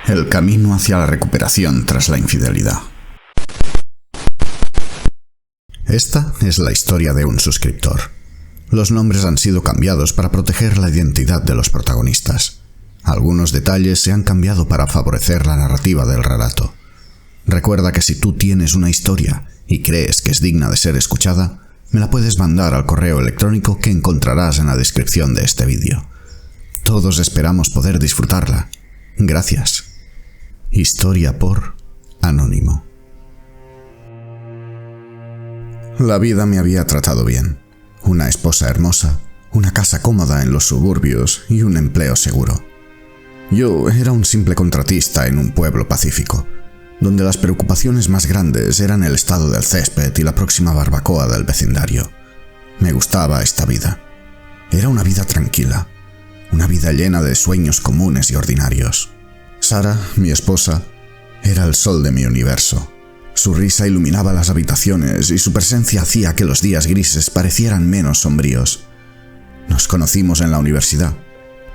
El camino hacia la recuperación tras la infidelidad. Esta es la historia de un suscriptor. Los nombres han sido cambiados para proteger la identidad de los protagonistas. Algunos detalles se han cambiado para favorecer la narrativa del relato. Recuerda que si tú tienes una historia y crees que es digna de ser escuchada, me la puedes mandar al correo electrónico que encontrarás en la descripción de este vídeo. Todos esperamos poder disfrutarla. Gracias. Historia por Anónimo. La vida me había tratado bien. Una esposa hermosa, una casa cómoda en los suburbios y un empleo seguro. Yo era un simple contratista en un pueblo pacífico, donde las preocupaciones más grandes eran el estado del césped y la próxima barbacoa del vecindario. Me gustaba esta vida. Era una vida tranquila, una vida llena de sueños comunes y ordinarios. Sara, mi esposa, era el sol de mi universo. Su risa iluminaba las habitaciones y su presencia hacía que los días grises parecieran menos sombríos. Nos conocimos en la universidad,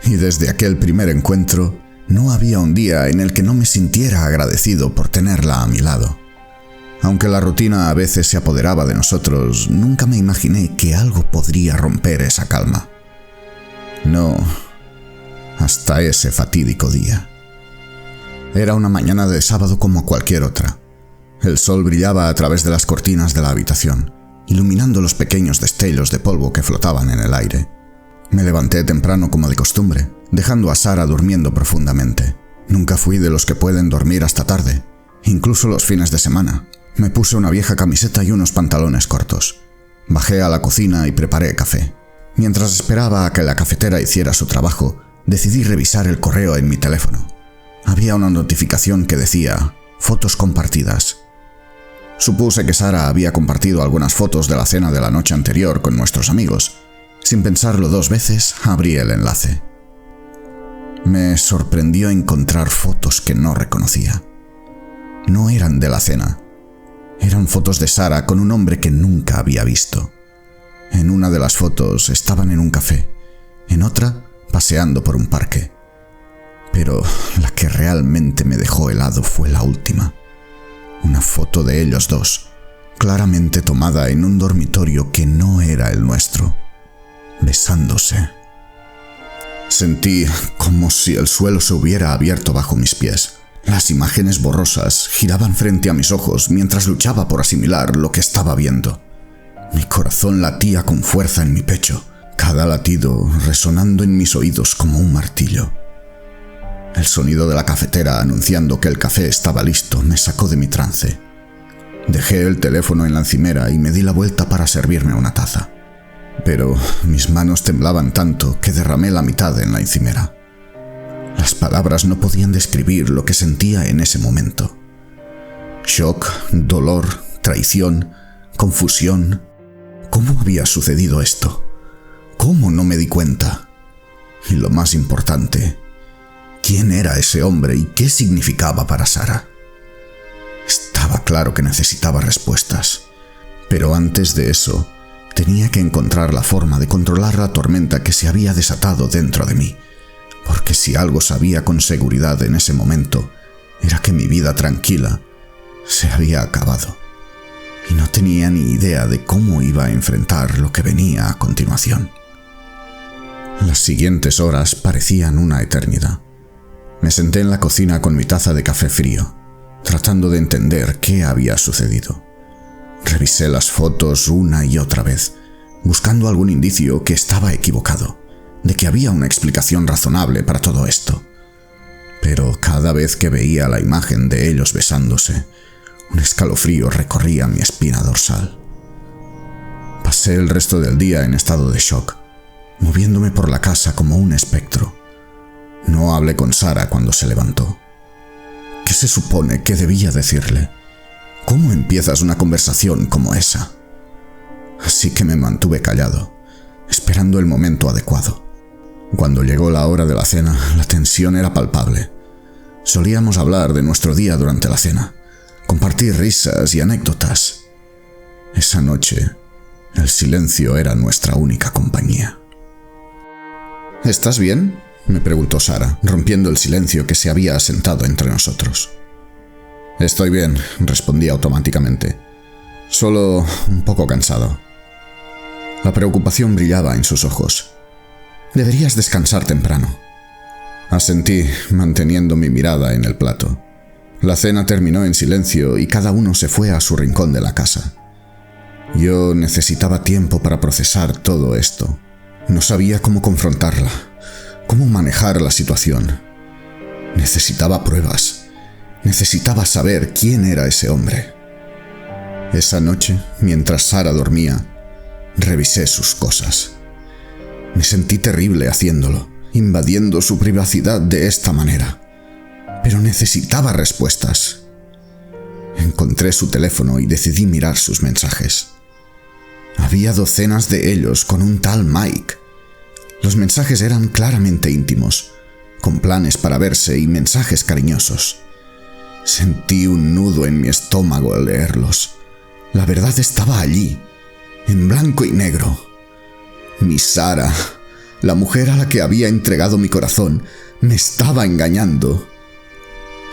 y desde aquel primer encuentro no había un día en el que no me sintiera agradecido por tenerla a mi lado. Aunque la rutina a veces se apoderaba de nosotros, nunca me imaginé que algo podría romper esa calma. No, hasta ese fatídico día. Era una mañana de sábado como cualquier otra. El sol brillaba a través de las cortinas de la habitación, iluminando los pequeños destellos de polvo que flotaban en el aire. Me levanté temprano como de costumbre, dejando a Sara durmiendo profundamente. Nunca fui de los que pueden dormir hasta tarde, incluso los fines de semana. Me puse una vieja camiseta y unos pantalones cortos. Bajé a la cocina y preparé café. Mientras esperaba a que la cafetera hiciera su trabajo, decidí revisar el correo en mi teléfono. Había una notificación que decía: fotos compartidas. Supuse que Sara había compartido algunas fotos de la cena de la noche anterior con nuestros amigos. Sin pensarlo dos veces, abrí el enlace. Me sorprendió encontrar fotos que no reconocía. No eran de la cena. Eran fotos de Sara con un hombre que nunca había visto. En una de las fotos estaban en un café, en otra paseando por un parque. Pero la que realmente me dejó helado fue la última. Una foto de ellos dos, claramente tomada en un dormitorio que no era el nuestro, besándose. Sentí como si el suelo se hubiera abierto bajo mis pies. Las imágenes borrosas giraban frente a mis ojos mientras luchaba por asimilar lo que estaba viendo. Mi corazón latía con fuerza en mi pecho, cada latido resonando en mis oídos como un martillo. El sonido de la cafetera anunciando que el café estaba listo me sacó de mi trance. Dejé el teléfono en la encimera y me di la vuelta para servirme una taza. Pero mis manos temblaban tanto que derramé la mitad en la encimera. Las palabras no podían describir lo que sentía en ese momento. Shock, dolor, traición, confusión. ¿Cómo había sucedido esto? ¿Cómo no me di cuenta? Y lo más importante, ¿quién era ese hombre y qué significaba para Sara? Estaba claro que necesitaba respuestas, pero antes de eso, tenía que encontrar la forma de controlar la tormenta que se había desatado dentro de mí, porque si algo sabía con seguridad en ese momento, era que mi vida tranquila se había acabado, y no tenía ni idea de cómo iba a enfrentar lo que venía a continuación. Las siguientes horas parecían una eternidad. Me senté en la cocina con mi taza de café frío, tratando de entender qué había sucedido. Revisé las fotos una y otra vez, buscando algún indicio que estaba equivocado, de que había una explicación razonable para todo esto. Pero cada vez que veía la imagen de ellos besándose, un escalofrío recorría mi espina dorsal. Pasé el resto del día en estado de shock, moviéndome por la casa como un espectro. No hablé con Sara cuando se levantó. ¿Qué se supone que debía decirle? ¿Cómo empiezas una conversación como esa? Así que me mantuve callado, esperando el momento adecuado. Cuando llegó la hora de la cena, la tensión era palpable. Solíamos hablar de nuestro día durante la cena, compartir risas y anécdotas. Esa noche, el silencio era nuestra única compañía. ¿Estás bien? me preguntó Sara, rompiendo el silencio que se había asentado entre nosotros. Estoy bien, respondí automáticamente. Solo un poco cansado. La preocupación brillaba en sus ojos. Deberías descansar temprano. Asentí, manteniendo mi mirada en el plato. La cena terminó en silencio y cada uno se fue a su rincón de la casa. Yo necesitaba tiempo para procesar todo esto. No sabía cómo confrontarla, cómo manejar la situación. Necesitaba pruebas. Necesitaba saber quién era ese hombre. Esa noche, mientras Sara dormía, revisé sus cosas. Me sentí terrible haciéndolo, invadiendo su privacidad de esta manera. Pero necesitaba respuestas. Encontré su teléfono y decidí mirar sus mensajes. Había docenas de ellos con un tal Mike. Los mensajes eran claramente íntimos, con planes para verse y mensajes cariñosos. Sentí un nudo en mi estómago al leerlos. La verdad estaba allí, en blanco y negro. Mi Sara, la mujer a la que había entregado mi corazón, me estaba engañando.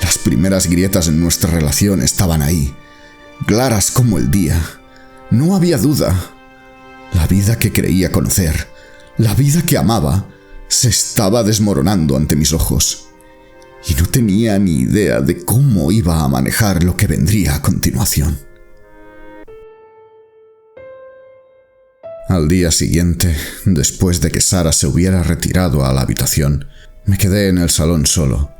Las primeras grietas en nuestra relación estaban ahí, claras como el día. No había duda. La vida que creía conocer, la vida que amaba, se estaba desmoronando ante mis ojos. Y no tenía ni idea de cómo iba a manejar lo que vendría a continuación. Al día siguiente, después de que Sara se hubiera retirado a la habitación, me quedé en el salón solo,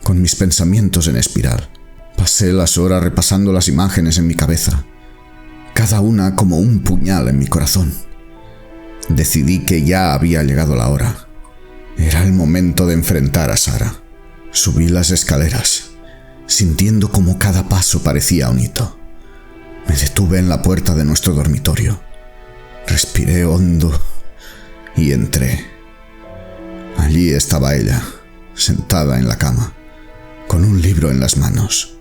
con mis pensamientos en espiral. Pasé las horas repasando las imágenes en mi cabeza, cada una como un puñal en mi corazón. Decidí que ya había llegado la hora. Era el momento de enfrentar a Sara. Subí las escaleras, sintiendo como cada paso parecía un hito. Me detuve en la puerta de nuestro dormitorio. Respiré hondo y entré. Allí estaba ella, sentada en la cama, con un libro en las manos.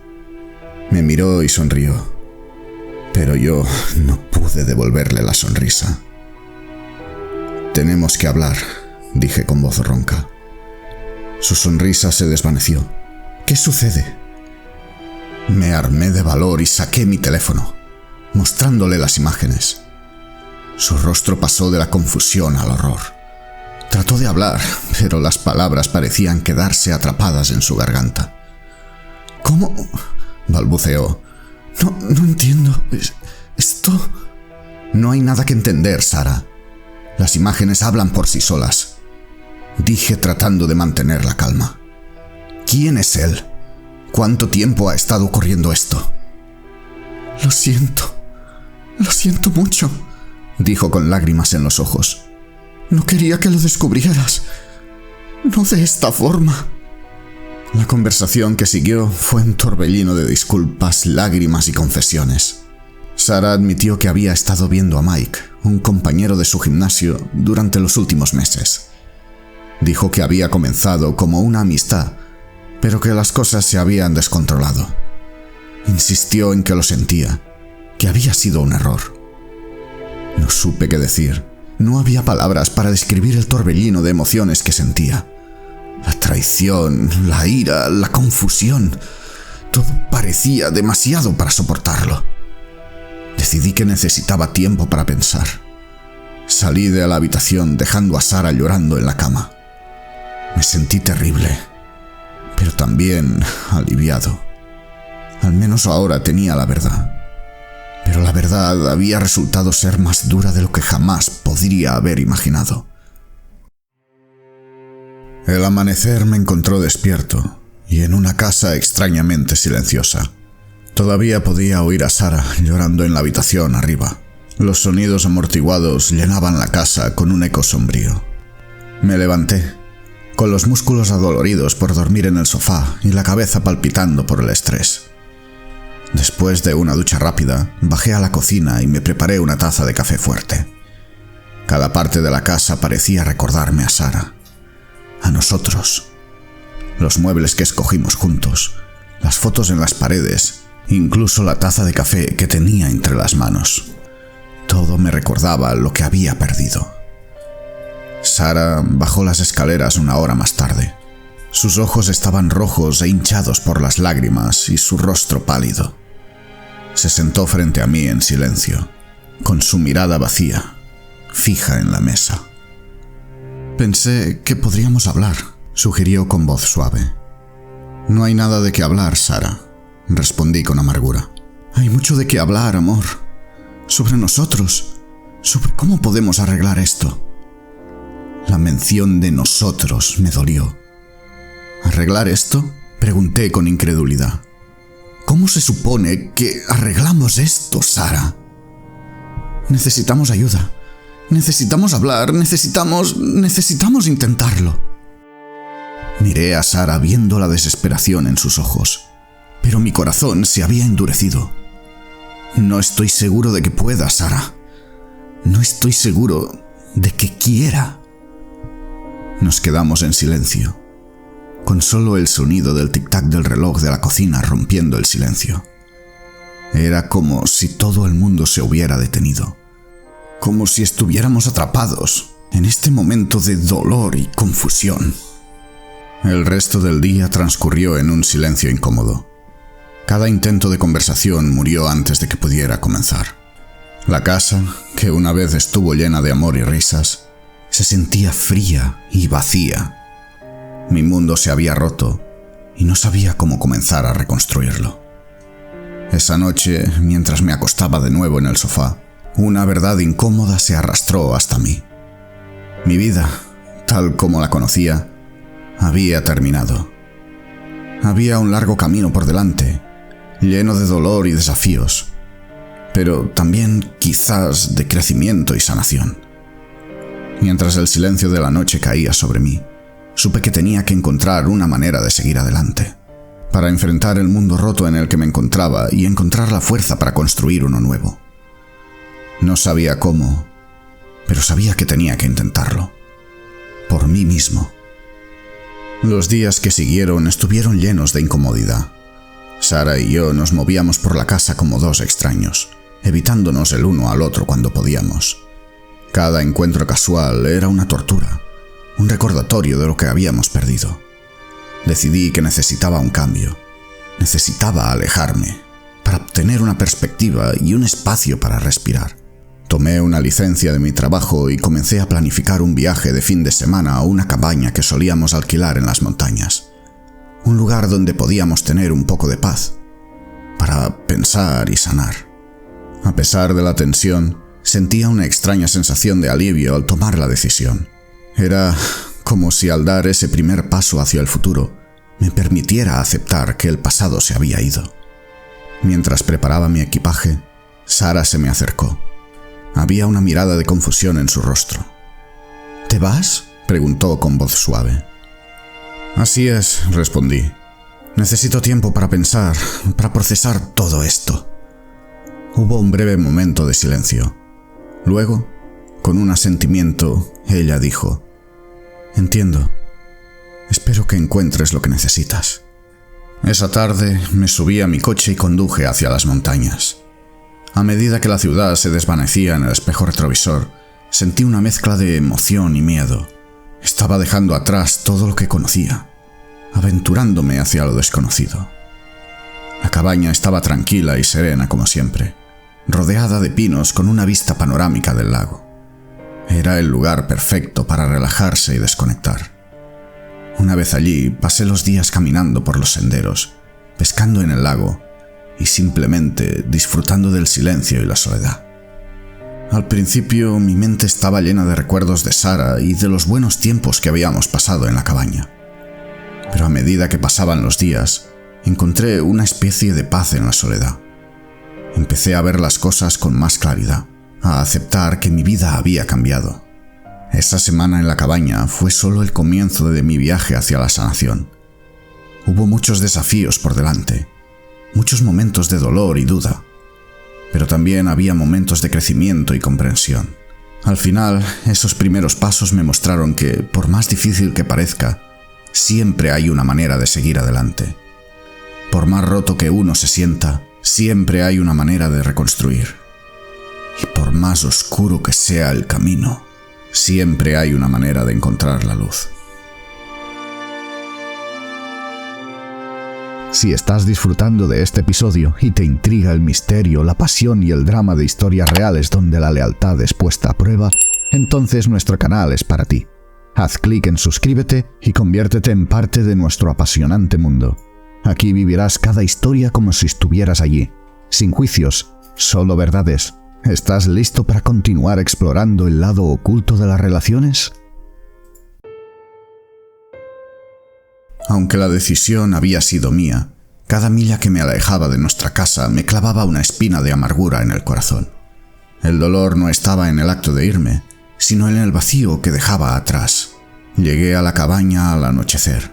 Me miró y sonrió, pero yo no pude devolverle la sonrisa. «Tenemos que hablar», dije con voz ronca. Su sonrisa se desvaneció. «¿Qué sucede?» Me armé de valor y saqué mi teléfono, mostrándole las imágenes. Su rostro pasó de la confusión al horror. Trató de hablar, pero las palabras parecían quedarse atrapadas en su garganta. «¿Cómo?» balbuceó. No entiendo. ¿Esto? No hay nada que entender, Sara. Las imágenes hablan por sí solas», dije tratando de mantener la calma. «¿Quién es él? ¿Cuánto tiempo ha estado ocurriendo esto?» Lo siento mucho», dijo con lágrimas en los ojos. «No quería que lo descubrieras. No de esta forma». La conversación que siguió fue un torbellino de disculpas, lágrimas y confesiones. Sara admitió que había estado viendo a Mike, un compañero de su gimnasio, durante los últimos meses. Dijo que había comenzado como una amistad, pero que las cosas se habían descontrolado. Insistió en que lo sentía, que había sido un error. No supe qué decir. No había palabras para describir el torbellino de emociones que sentía. La traición, la ira, la confusión. Todo parecía demasiado para soportarlo. Decidí que necesitaba tiempo para pensar. Salí de la habitación dejando a Sara llorando en la cama. Me sentí terrible, pero también aliviado. Al menos ahora tenía la verdad. Pero la verdad había resultado ser más dura de lo que jamás podría haber imaginado. El amanecer me encontró despierto y en una casa extrañamente silenciosa. Todavía podía oír a Sara llorando en la habitación arriba. Los sonidos amortiguados llenaban la casa con un eco sombrío. Me levanté, con los músculos adoloridos por dormir en el sofá y la cabeza palpitando por el estrés. Después de una ducha rápida, bajé a la cocina y me preparé una taza de café fuerte. Cada parte de la casa parecía recordarme a Sara, a nosotros. Los muebles que escogimos juntos, las fotos en las paredes, incluso la taza de café que tenía entre las manos. Todo me recordaba lo que había perdido. Sara bajó las escaleras una hora más tarde. Sus ojos estaban rojos e hinchados por las lágrimas y su rostro pálido. Se sentó frente a mí en silencio, con su mirada vacía, fija en la mesa. «Pensé que podríamos hablar», sugirió con voz suave. «No hay nada de qué hablar, Sara», respondí con amargura. «Hay mucho de qué hablar, amor. Sobre nosotros, sobre cómo podemos arreglar esto». La mención de nosotros me dolió. ¿Arreglar esto?, pregunté con incredulidad. ¿Cómo se supone que arreglamos esto, Sara? Necesitamos ayuda. Necesitamos hablar. Necesitamos intentarlo. Miré a Sara viendo la desesperación en sus ojos, pero mi corazón se había endurecido. No estoy seguro de que pueda, Sara. No estoy seguro de que quiera. Nos quedamos en silencio, con solo el sonido del tic-tac del reloj de la cocina rompiendo el silencio. Era como si todo el mundo se hubiera detenido, como si estuviéramos atrapados en este momento de dolor y confusión. El resto del día transcurrió en un silencio incómodo. Cada intento de conversación murió antes de que pudiera comenzar. La casa, que una vez estuvo llena de amor y risas, se sentía fría y vacía. Mi mundo se había roto y no sabía cómo comenzar a reconstruirlo. Esa noche, mientras me acostaba de nuevo en el sofá, una verdad incómoda se arrastró hasta mí. Mi vida, tal como la conocía, había terminado. Había un largo camino por delante, lleno de dolor y desafíos, pero también quizás de crecimiento y sanación. Mientras el silencio de la noche caía sobre mí, supe que tenía que encontrar una manera de seguir adelante, para enfrentar el mundo roto en el que me encontraba y encontrar la fuerza para construir uno nuevo. No sabía cómo, pero sabía que tenía que intentarlo, por mí mismo. Los días que siguieron estuvieron llenos de incomodidad. Sara y yo nos movíamos por la casa como dos extraños, evitándonos el uno al otro cuando podíamos. Cada encuentro casual era una tortura, un recordatorio de lo que habíamos perdido. Decidí que necesitaba un cambio. Necesitaba alejarme, para obtener una perspectiva y un espacio para respirar. Tomé una licencia de mi trabajo y comencé a planificar un viaje de fin de semana a una cabaña que solíamos alquilar en las montañas. Un lugar donde podíamos tener un poco de paz, para pensar y sanar. A pesar de la tensión, sentía una extraña sensación de alivio al tomar la decisión. Era como si al dar ese primer paso hacia el futuro, me permitiera aceptar que el pasado se había ido. Mientras preparaba mi equipaje, Sara se me acercó. Había una mirada de confusión en su rostro. ¿Te vas?, preguntó con voz suave. Así es, respondí. Necesito tiempo para pensar, para procesar todo esto. Hubo un breve momento de silencio. Luego, con un asentimiento, ella dijo: Entiendo. Espero que encuentres lo que necesitas. Esa tarde me subí a mi coche y conduje hacia las montañas. A medida que la ciudad se desvanecía en el espejo retrovisor, sentí una mezcla de emoción y miedo. Estaba dejando atrás todo lo que conocía, aventurándome hacia lo desconocido. La cabaña estaba tranquila y serena como siempre, rodeada de pinos con una vista panorámica del lago. Era el lugar perfecto para relajarse y desconectar. Una vez allí, pasé los días caminando por los senderos, pescando en el lago y simplemente disfrutando del silencio y la soledad. Al principio, mi mente estaba llena de recuerdos de Sara y de los buenos tiempos que habíamos pasado en la cabaña. Pero a medida que pasaban los días, encontré una especie de paz en la soledad. Empecé a ver las cosas con más claridad, a aceptar que mi vida había cambiado. Esa semana en la cabaña fue solo el comienzo de mi viaje hacia la sanación. Hubo muchos desafíos por delante, muchos momentos de dolor y duda, pero también había momentos de crecimiento y comprensión. Al final, esos primeros pasos me mostraron que, por más difícil que parezca, siempre hay una manera de seguir adelante. Por más roto que uno se sienta, siempre hay una manera de reconstruir. Y por más oscuro que sea el camino, Siempre hay una manera de encontrar la luz. Si estás disfrutando de este episodio y te intriga el misterio, la pasión y el drama de historias reales donde la lealtad es puesta a prueba, entonces nuestro canal es para ti. Haz clic en suscríbete y conviértete en parte de nuestro apasionante mundo. Aquí vivirás cada historia como si estuvieras allí, sin juicios, solo verdades. ¿Estás listo para continuar explorando el lado oculto de las relaciones? Aunque la decisión había sido mía, cada milla que me alejaba de nuestra casa me clavaba una espina de amargura en el corazón. El dolor no estaba en el acto de irme, sino en el vacío que dejaba atrás. Llegué a la cabaña al anochecer.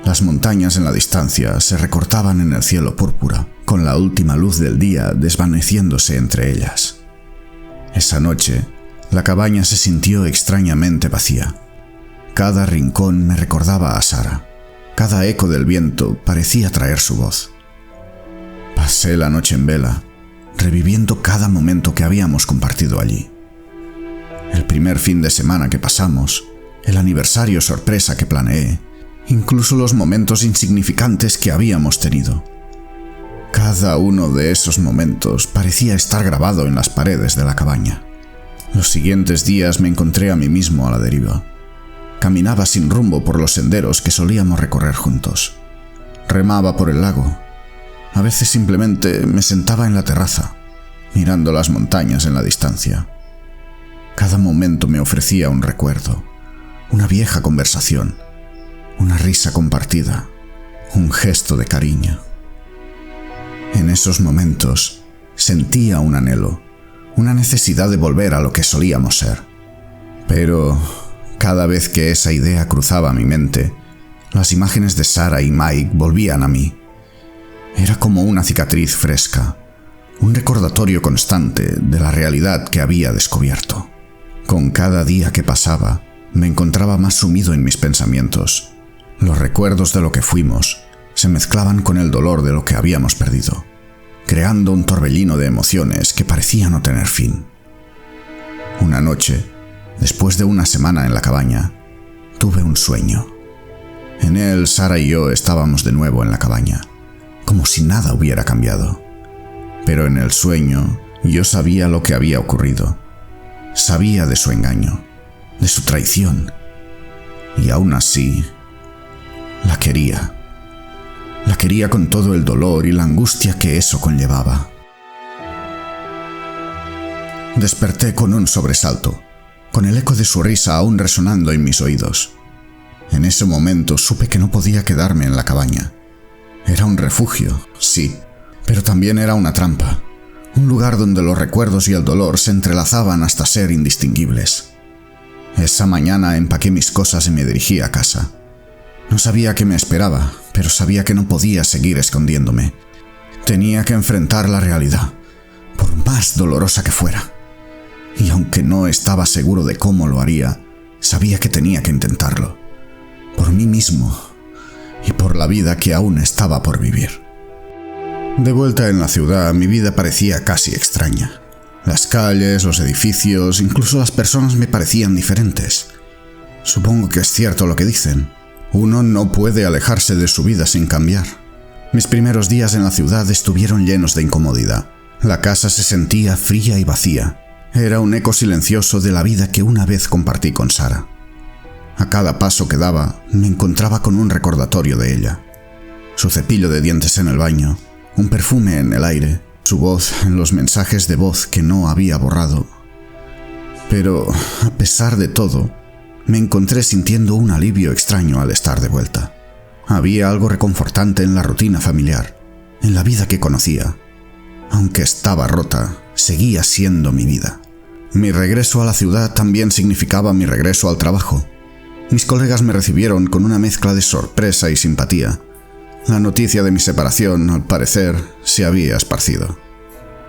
Las montañas en la distancia se recortaban en el cielo púrpura, con la última luz del día desvaneciéndose entre ellas. Esa noche, la cabaña se sintió extrañamente vacía. Cada rincón me recordaba a Sara. Cada eco del viento parecía traer su voz. Pasé la noche en vela, reviviendo cada momento que habíamos compartido allí. El primer fin de semana que pasamos, el aniversario sorpresa que planeé, incluso los momentos insignificantes que habíamos tenido. Cada uno de esos momentos parecía estar grabado en las paredes de la cabaña. Los siguientes días me encontré a mí mismo a la deriva. Caminaba sin rumbo por los senderos que solíamos recorrer juntos. Remaba por el lago. A veces simplemente me sentaba en la terraza, mirando las montañas en la distancia. Cada momento me ofrecía un recuerdo, una vieja conversación, una risa compartida, un gesto de cariño. En esos momentos sentía un anhelo, una necesidad de volver a lo que solíamos ser. Pero cada vez que esa idea cruzaba mi mente, las imágenes de Sara y Mike volvían a mí. Era como una cicatriz fresca, un recordatorio constante de la realidad que había descubierto. Con cada día que pasaba, me encontraba más sumido en mis pensamientos. Los recuerdos de lo que fuimos se mezclaban con el dolor de lo que habíamos perdido, creando un torbellino de emociones que parecía no tener fin. Una noche, después de una semana en la cabaña, tuve un sueño. En él, Sara y yo estábamos de nuevo en la cabaña, como si nada hubiera cambiado. Pero en el sueño, yo sabía lo que había ocurrido. Sabía de su engaño, de su traición. Y aún así, la quería. La quería con todo el dolor y la angustia que eso conllevaba. Desperté con un sobresalto, con el eco de su risa aún resonando en mis oídos. En ese momento supe que no podía quedarme en la cabaña. Era un refugio, sí, pero también era una trampa, un lugar donde los recuerdos y el dolor se entrelazaban hasta ser indistinguibles. Esa mañana empaqué mis cosas y me dirigí a casa. No sabía qué me esperaba, pero sabía que no podía seguir escondiéndome. Tenía que enfrentar la realidad, por más dolorosa que fuera. Y aunque no estaba seguro de cómo lo haría, sabía que tenía que intentarlo. Por mí mismo y por la vida que aún estaba por vivir. De vuelta en la ciudad, mi vida parecía casi extraña. Las calles, los edificios, incluso las personas me parecían diferentes. Supongo que es cierto lo que dicen. Uno no puede alejarse de su vida sin cambiar. Mis primeros días en la ciudad estuvieron llenos de incomodidad. La casa se sentía fría y vacía. Era un eco silencioso de la vida que una vez compartí con Sara. A cada paso que daba, me encontraba con un recordatorio de ella. Su cepillo de dientes en el baño, un perfume en el aire, su voz en los mensajes de voz que no había borrado. Pero, a pesar de todo, me encontré sintiendo un alivio extraño al estar de vuelta. Había algo reconfortante en la rutina familiar, en la vida que conocía. Aunque estaba rota, seguía siendo mi vida. Mi regreso a la ciudad también significaba mi regreso al trabajo. Mis colegas me recibieron con una mezcla de sorpresa y simpatía. La noticia de mi separación, al parecer, se había esparcido.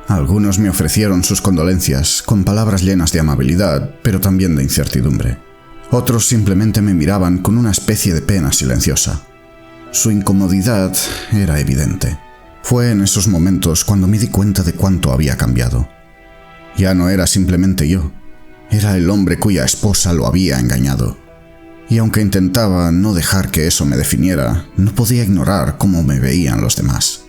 Algunos me ofrecieron sus condolencias, con palabras llenas de amabilidad, pero también de incertidumbre. Otros simplemente me miraban con una especie de pena silenciosa. Su incomodidad era evidente. Fue en esos momentos cuando me di cuenta de cuánto había cambiado. Ya no era simplemente yo. Era el hombre cuya esposa lo había engañado. Y aunque intentaba no dejar que eso me definiera, no podía ignorar cómo me veían los demás.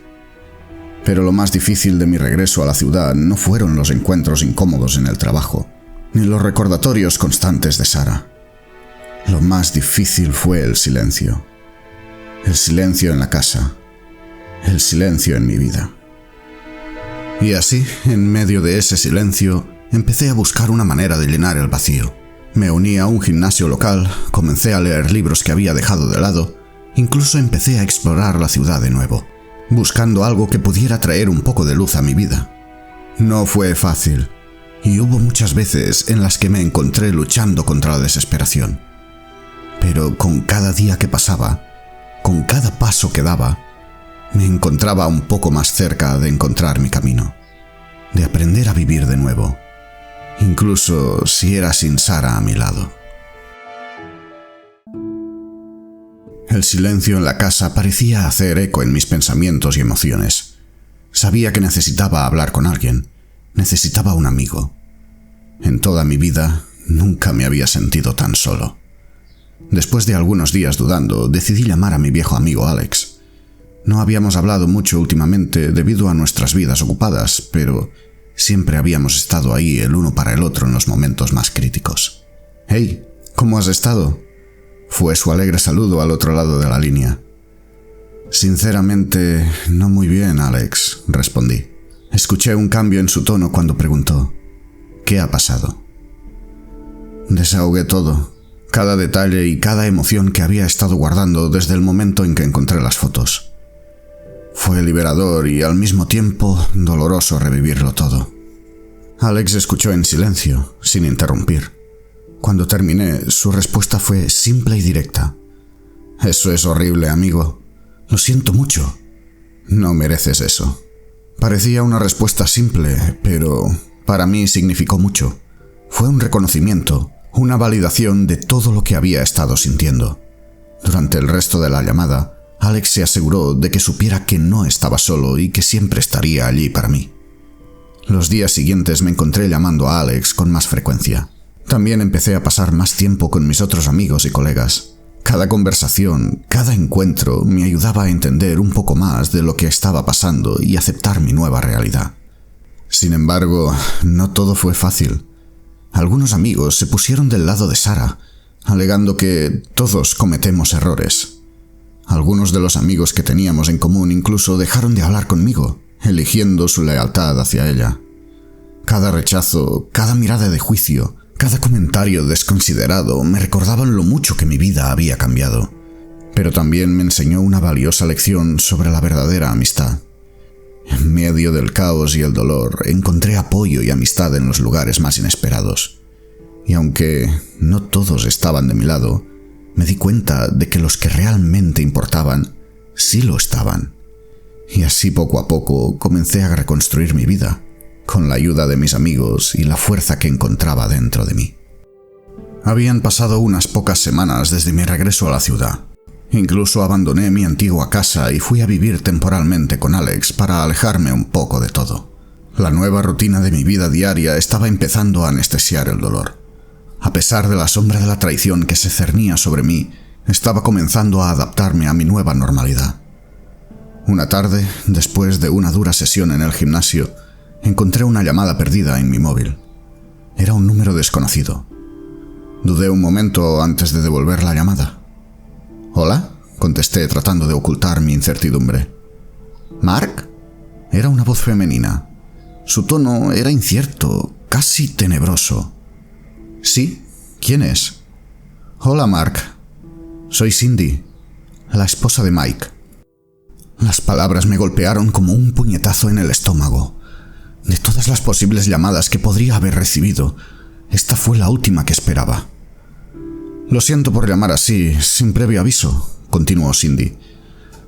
Pero lo más difícil de mi regreso a la ciudad no fueron los encuentros incómodos en el trabajo, ni los recordatorios constantes de Sara. Lo más difícil fue el silencio. El silencio en la casa. El silencio en mi vida. Y así, en medio de ese silencio, empecé a buscar una manera de llenar el vacío. Me uní a un gimnasio local, comencé a leer libros que había dejado de lado, incluso empecé a explorar la ciudad de nuevo, buscando algo que pudiera traer un poco de luz a mi vida. No fue fácil, y hubo muchas veces en las que me encontré luchando contra la desesperación. Pero con cada día que pasaba, con cada paso que daba, me encontraba un poco más cerca de encontrar mi camino, de aprender a vivir de nuevo, incluso si era sin Sara a mi lado. El silencio en la casa parecía hacer eco en mis pensamientos y emociones. Sabía que necesitaba hablar con alguien, necesitaba un amigo. En toda mi vida nunca me había sentido tan solo. Después de algunos días dudando, decidí llamar a mi viejo amigo Alex. No habíamos hablado mucho últimamente debido a nuestras vidas ocupadas, pero siempre habíamos estado ahí el uno para el otro en los momentos más críticos. «Hey, ¿cómo has estado?», fue su alegre saludo al otro lado de la línea. «Sinceramente, no muy bien, Alex», respondí. Escuché un cambio en su tono cuando preguntó: «¿Qué ha pasado?». Desahogué todo, cada detalle y cada emoción que había estado guardando desde el momento en que encontré las fotos. Fue liberador y al mismo tiempo doloroso revivirlo todo. Alex escuchó en silencio, sin interrumpir. Cuando terminé, su respuesta fue simple y directa. «Eso es horrible, amigo. Lo siento mucho. No mereces eso». Parecía una respuesta simple, pero para mí significó mucho. Fue un reconocimiento, una validación de todo lo que había estado sintiendo. Durante el resto de la llamada, Alex se aseguró de que supiera que no estaba solo y que siempre estaría allí para mí. Los días siguientes me encontré llamando a Alex con más frecuencia. También empecé a pasar más tiempo con mis otros amigos y colegas. Cada conversación, cada encuentro me ayudaba a entender un poco más de lo que estaba pasando y aceptar mi nueva realidad. Sin embargo, no todo fue fácil. Algunos amigos se pusieron del lado de Sara, alegando que todos cometemos errores. Algunos de los amigos que teníamos en común incluso dejaron de hablar conmigo, eligiendo su lealtad hacia ella. Cada rechazo, cada mirada de juicio, cada comentario desconsiderado me recordaban lo mucho que mi vida había cambiado, pero también me enseñó una valiosa lección sobre la verdadera amistad. En medio del caos y el dolor, encontré apoyo y amistad en los lugares más inesperados. Y aunque no todos estaban de mi lado, me di cuenta de que los que realmente importaban, sí lo estaban. Y así poco a poco comencé a reconstruir mi vida, con la ayuda de mis amigos y la fuerza que encontraba dentro de mí. Habían pasado unas pocas semanas desde mi regreso a la ciudad. Incluso abandoné mi antigua casa y fui a vivir temporalmente con Alex para alejarme un poco de todo. La nueva rutina de mi vida diaria estaba empezando a anestesiar el dolor. A pesar de la sombra de la traición que se cernía sobre mí, estaba comenzando a adaptarme a mi nueva normalidad. Una tarde, después de una dura sesión en el gimnasio, encontré una llamada perdida en mi móvil. Era un número desconocido. Dudé un momento antes de devolver la llamada. «¿Hola?», contesté tratando de ocultar mi incertidumbre. «¿Mark?». Era una voz femenina. Su tono era incierto, casi tenebroso. «Sí, ¿quién es?». «Hola, Mark. Soy Cindy, la esposa de Mike». Las palabras me golpearon como un puñetazo en el estómago. De todas las posibles llamadas que podría haber recibido, esta fue la última que esperaba. «Lo siento por llamar así, sin previo aviso», continuó Cindy.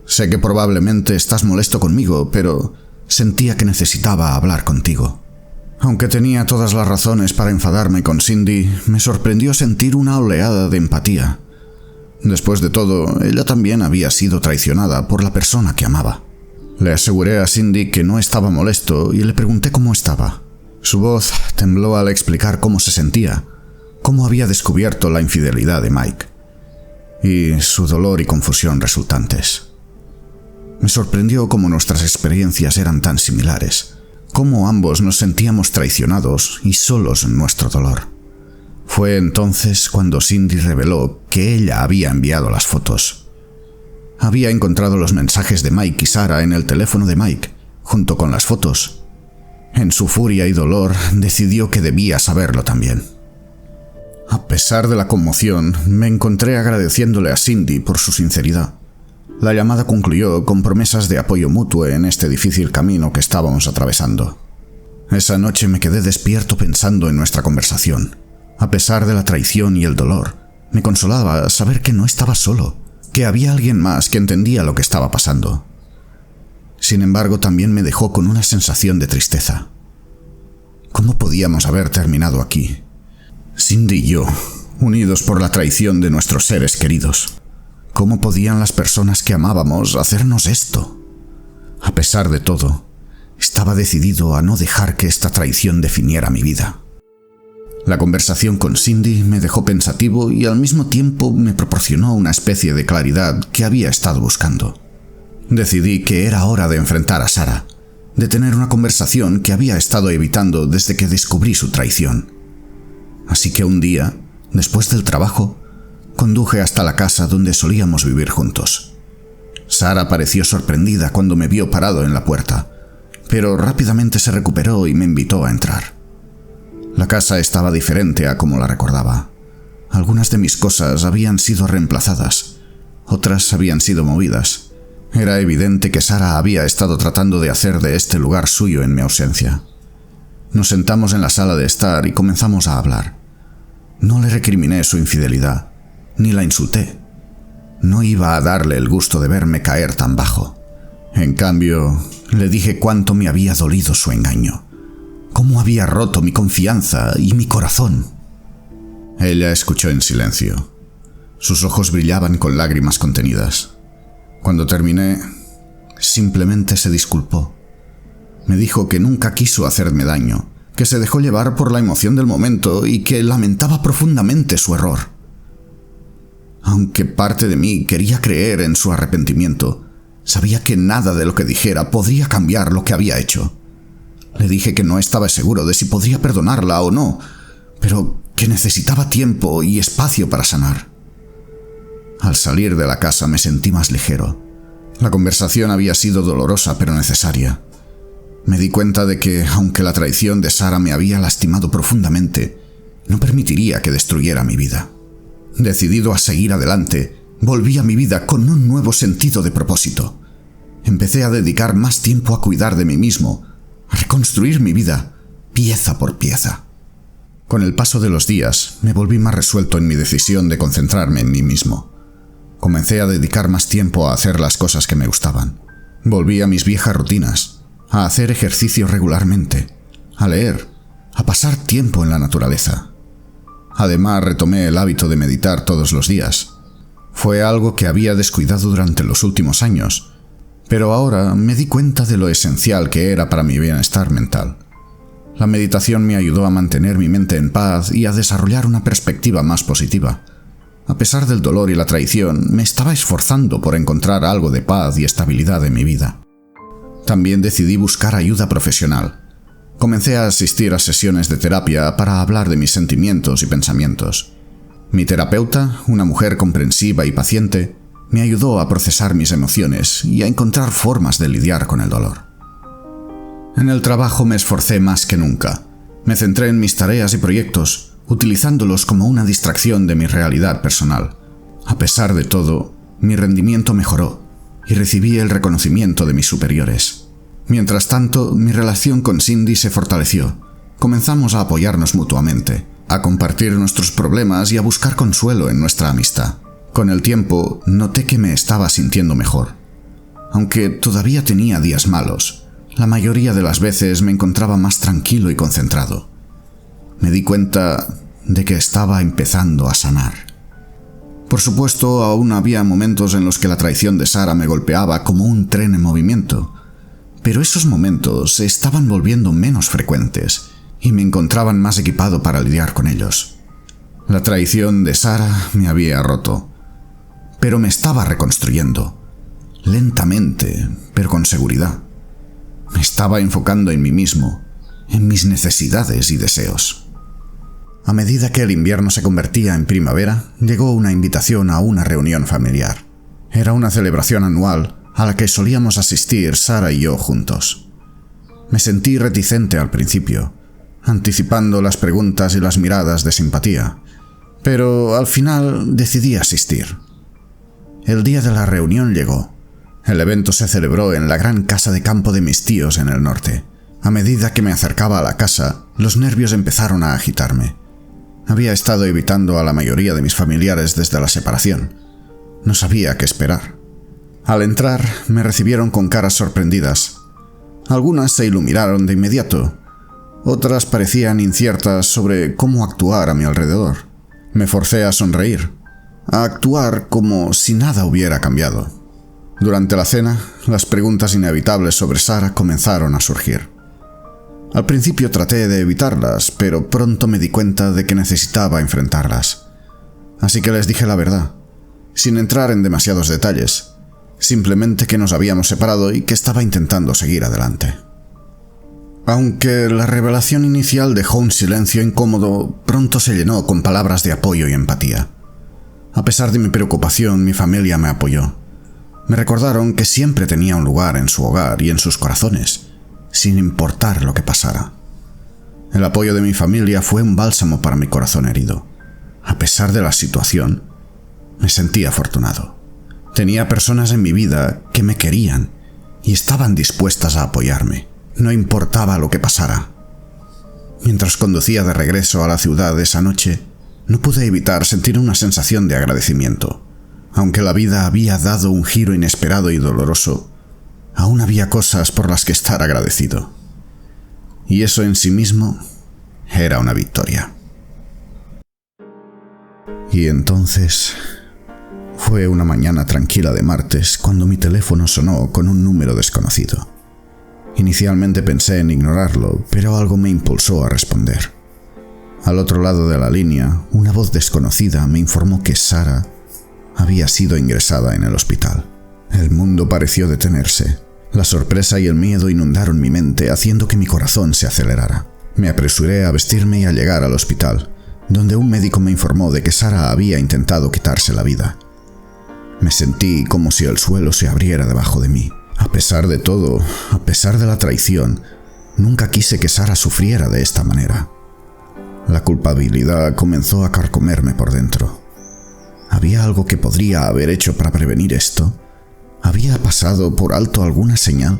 «Sé que probablemente estás molesto conmigo, pero sentía que necesitaba hablar contigo». Aunque tenía todas las razones para enfadarme con Cindy, me sorprendió sentir una oleada de empatía. Después de todo, ella también había sido traicionada por la persona que amaba. Le aseguré a Cindy que no estaba molesto y le pregunté cómo estaba. Su voz tembló al explicar cómo se sentía, cómo había descubierto la infidelidad de Mike, y su dolor y confusión resultantes. Me sorprendió cómo nuestras experiencias eran tan similares, cómo ambos nos sentíamos traicionados y solos en nuestro dolor. Fue entonces cuando Cindy reveló que ella había enviado las fotos. Había encontrado los mensajes de Mike y Sarah en el teléfono de Mike, junto con las fotos. En su furia y dolor, decidió que debía saberlo también. A pesar de la conmoción, me encontré agradeciéndole a Cindy por su sinceridad. La llamada concluyó con promesas de apoyo mutuo en este difícil camino que estábamos atravesando. Esa noche me quedé despierto pensando en nuestra conversación. A pesar de la traición y el dolor, me consolaba saber que no estaba solo, que había alguien más que entendía lo que estaba pasando. Sin embargo, también me dejó con una sensación de tristeza. ¿Cómo podíamos haber terminado aquí? Cindy y yo, unidos por la traición de nuestros seres queridos. ¿Cómo podían las personas que amábamos hacernos esto? A pesar de todo, estaba decidido a no dejar que esta traición definiera mi vida. La conversación con Cindy me dejó pensativo y al mismo tiempo me proporcionó una especie de claridad que había estado buscando. Decidí que era hora de enfrentar a Sarah, de tener una conversación que había estado evitando desde que descubrí su traición. Así que un día, después del trabajo, conduje hasta la casa donde solíamos vivir juntos. Sarah pareció sorprendida cuando me vio parado en la puerta, pero rápidamente se recuperó y me invitó a entrar. La casa estaba diferente a como la recordaba. Algunas de mis cosas habían sido reemplazadas, otras habían sido movidas. Era evidente que Sarah había estado tratando de hacer de este lugar suyo en mi ausencia. Nos sentamos en la sala de estar y comenzamos a hablar. No le recriminé su infidelidad, ni la insulté. No iba a darle el gusto de verme caer tan bajo. En cambio, le dije cuánto me había dolido su engaño, cómo había roto mi confianza y mi corazón. Ella escuchó en silencio. Sus ojos brillaban con lágrimas contenidas. Cuando terminé, simplemente se disculpó. Me dijo que nunca quiso hacerme daño, que se dejó llevar por la emoción del momento y que lamentaba profundamente su error. Aunque parte de mí quería creer en su arrepentimiento, sabía que nada de lo que dijera podría cambiar lo que había hecho. Le dije que no estaba seguro de si podría perdonarla o no, pero que necesitaba tiempo y espacio para sanar. Al salir de la casa me sentí más ligero. La conversación había sido dolorosa pero necesaria. Me di cuenta de que, aunque la traición de Sarah me había lastimado profundamente, no permitiría que destruyera mi vida. Decidido a seguir adelante, volví a mi vida con un nuevo sentido de propósito. Empecé a dedicar más tiempo a cuidar de mí mismo, a reconstruir mi vida, pieza por pieza. Con el paso de los días, me volví más resuelto en mi decisión de concentrarme en mí mismo. Comencé a dedicar más tiempo a hacer las cosas que me gustaban. Volví a mis viejas rutinas, a hacer ejercicio regularmente, a leer, a pasar tiempo en la naturaleza. Además, retomé el hábito de meditar todos los días. Fue algo que había descuidado durante los últimos años, pero ahora me di cuenta de lo esencial que era para mi bienestar mental. La meditación me ayudó a mantener mi mente en paz y a desarrollar una perspectiva más positiva. A pesar del dolor y la traición, me estaba esforzando por encontrar algo de paz y estabilidad en mi vida. También decidí buscar ayuda profesional. Comencé a asistir a sesiones de terapia para hablar de mis sentimientos y pensamientos. Mi terapeuta, una mujer comprensiva y paciente, me ayudó a procesar mis emociones y a encontrar formas de lidiar con el dolor. En el trabajo me esforcé más que nunca. Me centré en mis tareas y proyectos, utilizándolos como una distracción de mi realidad personal. A pesar de todo, mi rendimiento mejoró y recibí el reconocimiento de mis superiores. Mientras tanto, mi relación con Cindy se fortaleció. Comenzamos a apoyarnos mutuamente, a compartir nuestros problemas y a buscar consuelo en nuestra amistad. Con el tiempo, noté que me estaba sintiendo mejor. Aunque todavía tenía días malos, la mayoría de las veces me encontraba más tranquilo y concentrado. Me di cuenta de que estaba empezando a sanar. Por supuesto, aún había momentos en los que la traición de Sarah me golpeaba como un tren en movimiento, pero esos momentos se estaban volviendo menos frecuentes y me encontraban más equipado para lidiar con ellos. La traición de Sara me había roto, pero me estaba reconstruyendo, lentamente, pero con seguridad. Me estaba enfocando en mí mismo, en mis necesidades y deseos. A medida que el invierno se convertía en primavera, llegó una invitación a una reunión familiar. Era una celebración anual a la que solíamos asistir Sara y yo juntos. Me sentí reticente al principio, anticipando las preguntas y las miradas de simpatía, pero al final decidí asistir. El día de la reunión llegó. El evento se celebró en la gran casa de campo de mis tíos en el norte. A medida que me acercaba a la casa, los nervios empezaron a agitarme. Había estado evitando a la mayoría de mis familiares desde la separación. No sabía qué esperar. Al entrar, me recibieron con caras sorprendidas. Algunas se iluminaron de inmediato. Otras parecían inciertas sobre cómo actuar a mi alrededor. Me forcé a sonreír, a actuar como si nada hubiera cambiado. Durante la cena, las preguntas inevitables sobre Sara comenzaron a surgir. Al principio traté de evitarlas, pero pronto me di cuenta de que necesitaba enfrentarlas. Así que les dije la verdad, sin entrar en demasiados detalles, simplemente que nos habíamos separado y que estaba intentando seguir adelante. Aunque la revelación inicial dejó un silencio incómodo, pronto se llenó con palabras de apoyo y empatía. A pesar de mi preocupación, mi familia me apoyó. Me recordaron que siempre tenía un lugar en su hogar y en sus corazones, sin importar lo que pasara. El apoyo de mi familia fue un bálsamo para mi corazón herido. A pesar de la situación, me sentí afortunado. Tenía personas en mi vida que me querían y estaban dispuestas a apoyarme, no importaba lo que pasara. Mientras conducía de regreso a la ciudad esa noche, no pude evitar sentir una sensación de agradecimiento. Aunque la vida había dado un giro inesperado y doloroso, aún había cosas por las que estar agradecido. Y eso en sí mismo era una victoria. Y entonces fue una mañana tranquila de martes cuando mi teléfono sonó con un número desconocido. Inicialmente pensé en ignorarlo, pero algo me impulsó a responder. Al otro lado de la línea, una voz desconocida me informó que Sara había sido ingresada en el hospital. El mundo pareció detenerse. La sorpresa y el miedo inundaron mi mente, haciendo que mi corazón se acelerara. Me apresuré a vestirme y a llegar al hospital, donde un médico me informó de que Sara había intentado quitarse la vida. Me sentí como si el suelo se abriera debajo de mí. A pesar de todo, a pesar de la traición, nunca quise que Sara sufriera de esta manera. La culpabilidad comenzó a carcomerme por dentro. ¿Había algo que podría haber hecho para prevenir esto? ¿Había pasado por alto alguna señal?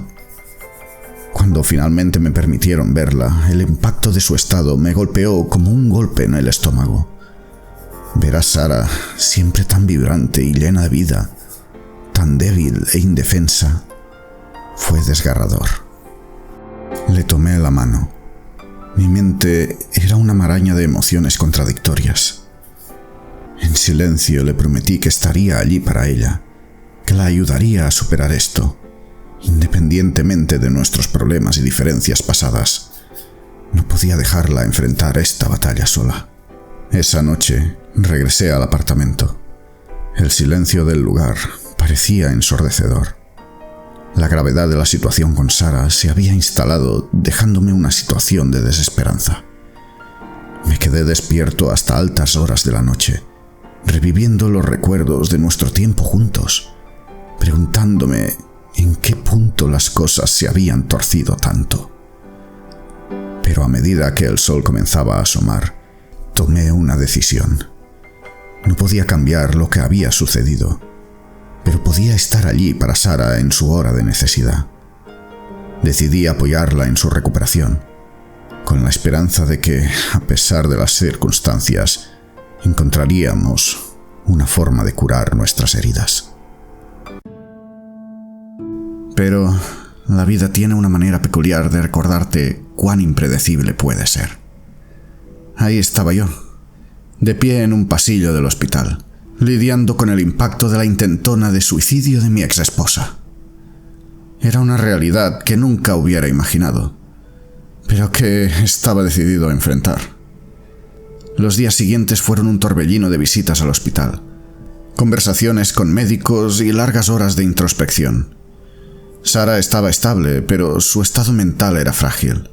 Cuando finalmente me permitieron verla, el impacto de su estado me golpeó como un golpe en el estómago. Ver a Sara, siempre tan vibrante y llena de vida, tan débil e indefensa, fue desgarrador. Le tomé la mano. Mi mente era una maraña de emociones contradictorias. En silencio le prometí que estaría allí para ella, que la ayudaría a superar esto, independientemente de nuestros problemas y diferencias pasadas. No podía dejarla enfrentar esta batalla sola. Esa noche regresé al apartamento. El silencio del lugar parecía ensordecedor. La gravedad de la situación con Sara se había instalado, dejándome una situación de desesperanza. Me quedé despierto hasta altas horas de la noche, reviviendo los recuerdos de nuestro tiempo juntos, preguntándome en qué punto las cosas se habían torcido tanto. Pero a medida que el sol comenzaba a asomar, tomé una decisión. No podía cambiar lo que había sucedido, pero podía estar allí para Sara en su hora de necesidad. Decidí apoyarla en su recuperación, con la esperanza de que, a pesar de las circunstancias, encontraríamos una forma de curar nuestras heridas. Pero la vida tiene una manera peculiar de recordarte cuán impredecible puede ser. Ahí estaba yo, de pie en un pasillo del hospital, lidiando con el impacto de la intentona de suicidio de mi exesposa. Era una realidad que nunca hubiera imaginado, pero que estaba decidido a enfrentar. Los días siguientes fueron un torbellino de visitas al hospital, conversaciones con médicos y largas horas de introspección. Sara estaba estable, pero su estado mental era frágil.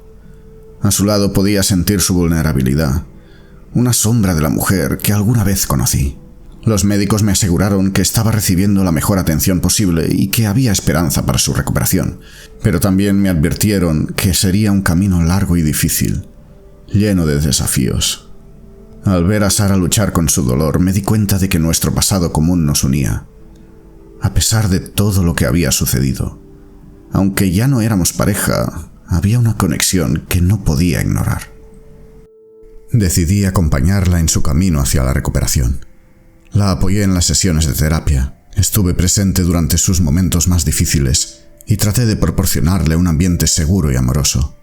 A su lado podía sentir su vulnerabilidad, una sombra de la mujer que alguna vez conocí. Los médicos me aseguraron que estaba recibiendo la mejor atención posible y que había esperanza para su recuperación, pero también me advirtieron que sería un camino largo y difícil, lleno de desafíos. Al ver a Sara luchar con su dolor, me di cuenta de que nuestro pasado común nos unía, a pesar de todo lo que había sucedido. Aunque ya no éramos pareja, había una conexión que no podía ignorar. Decidí acompañarla en su camino hacia la recuperación. La apoyé en las sesiones de terapia, estuve presente durante sus momentos más difíciles y traté de proporcionarle un ambiente seguro y amoroso.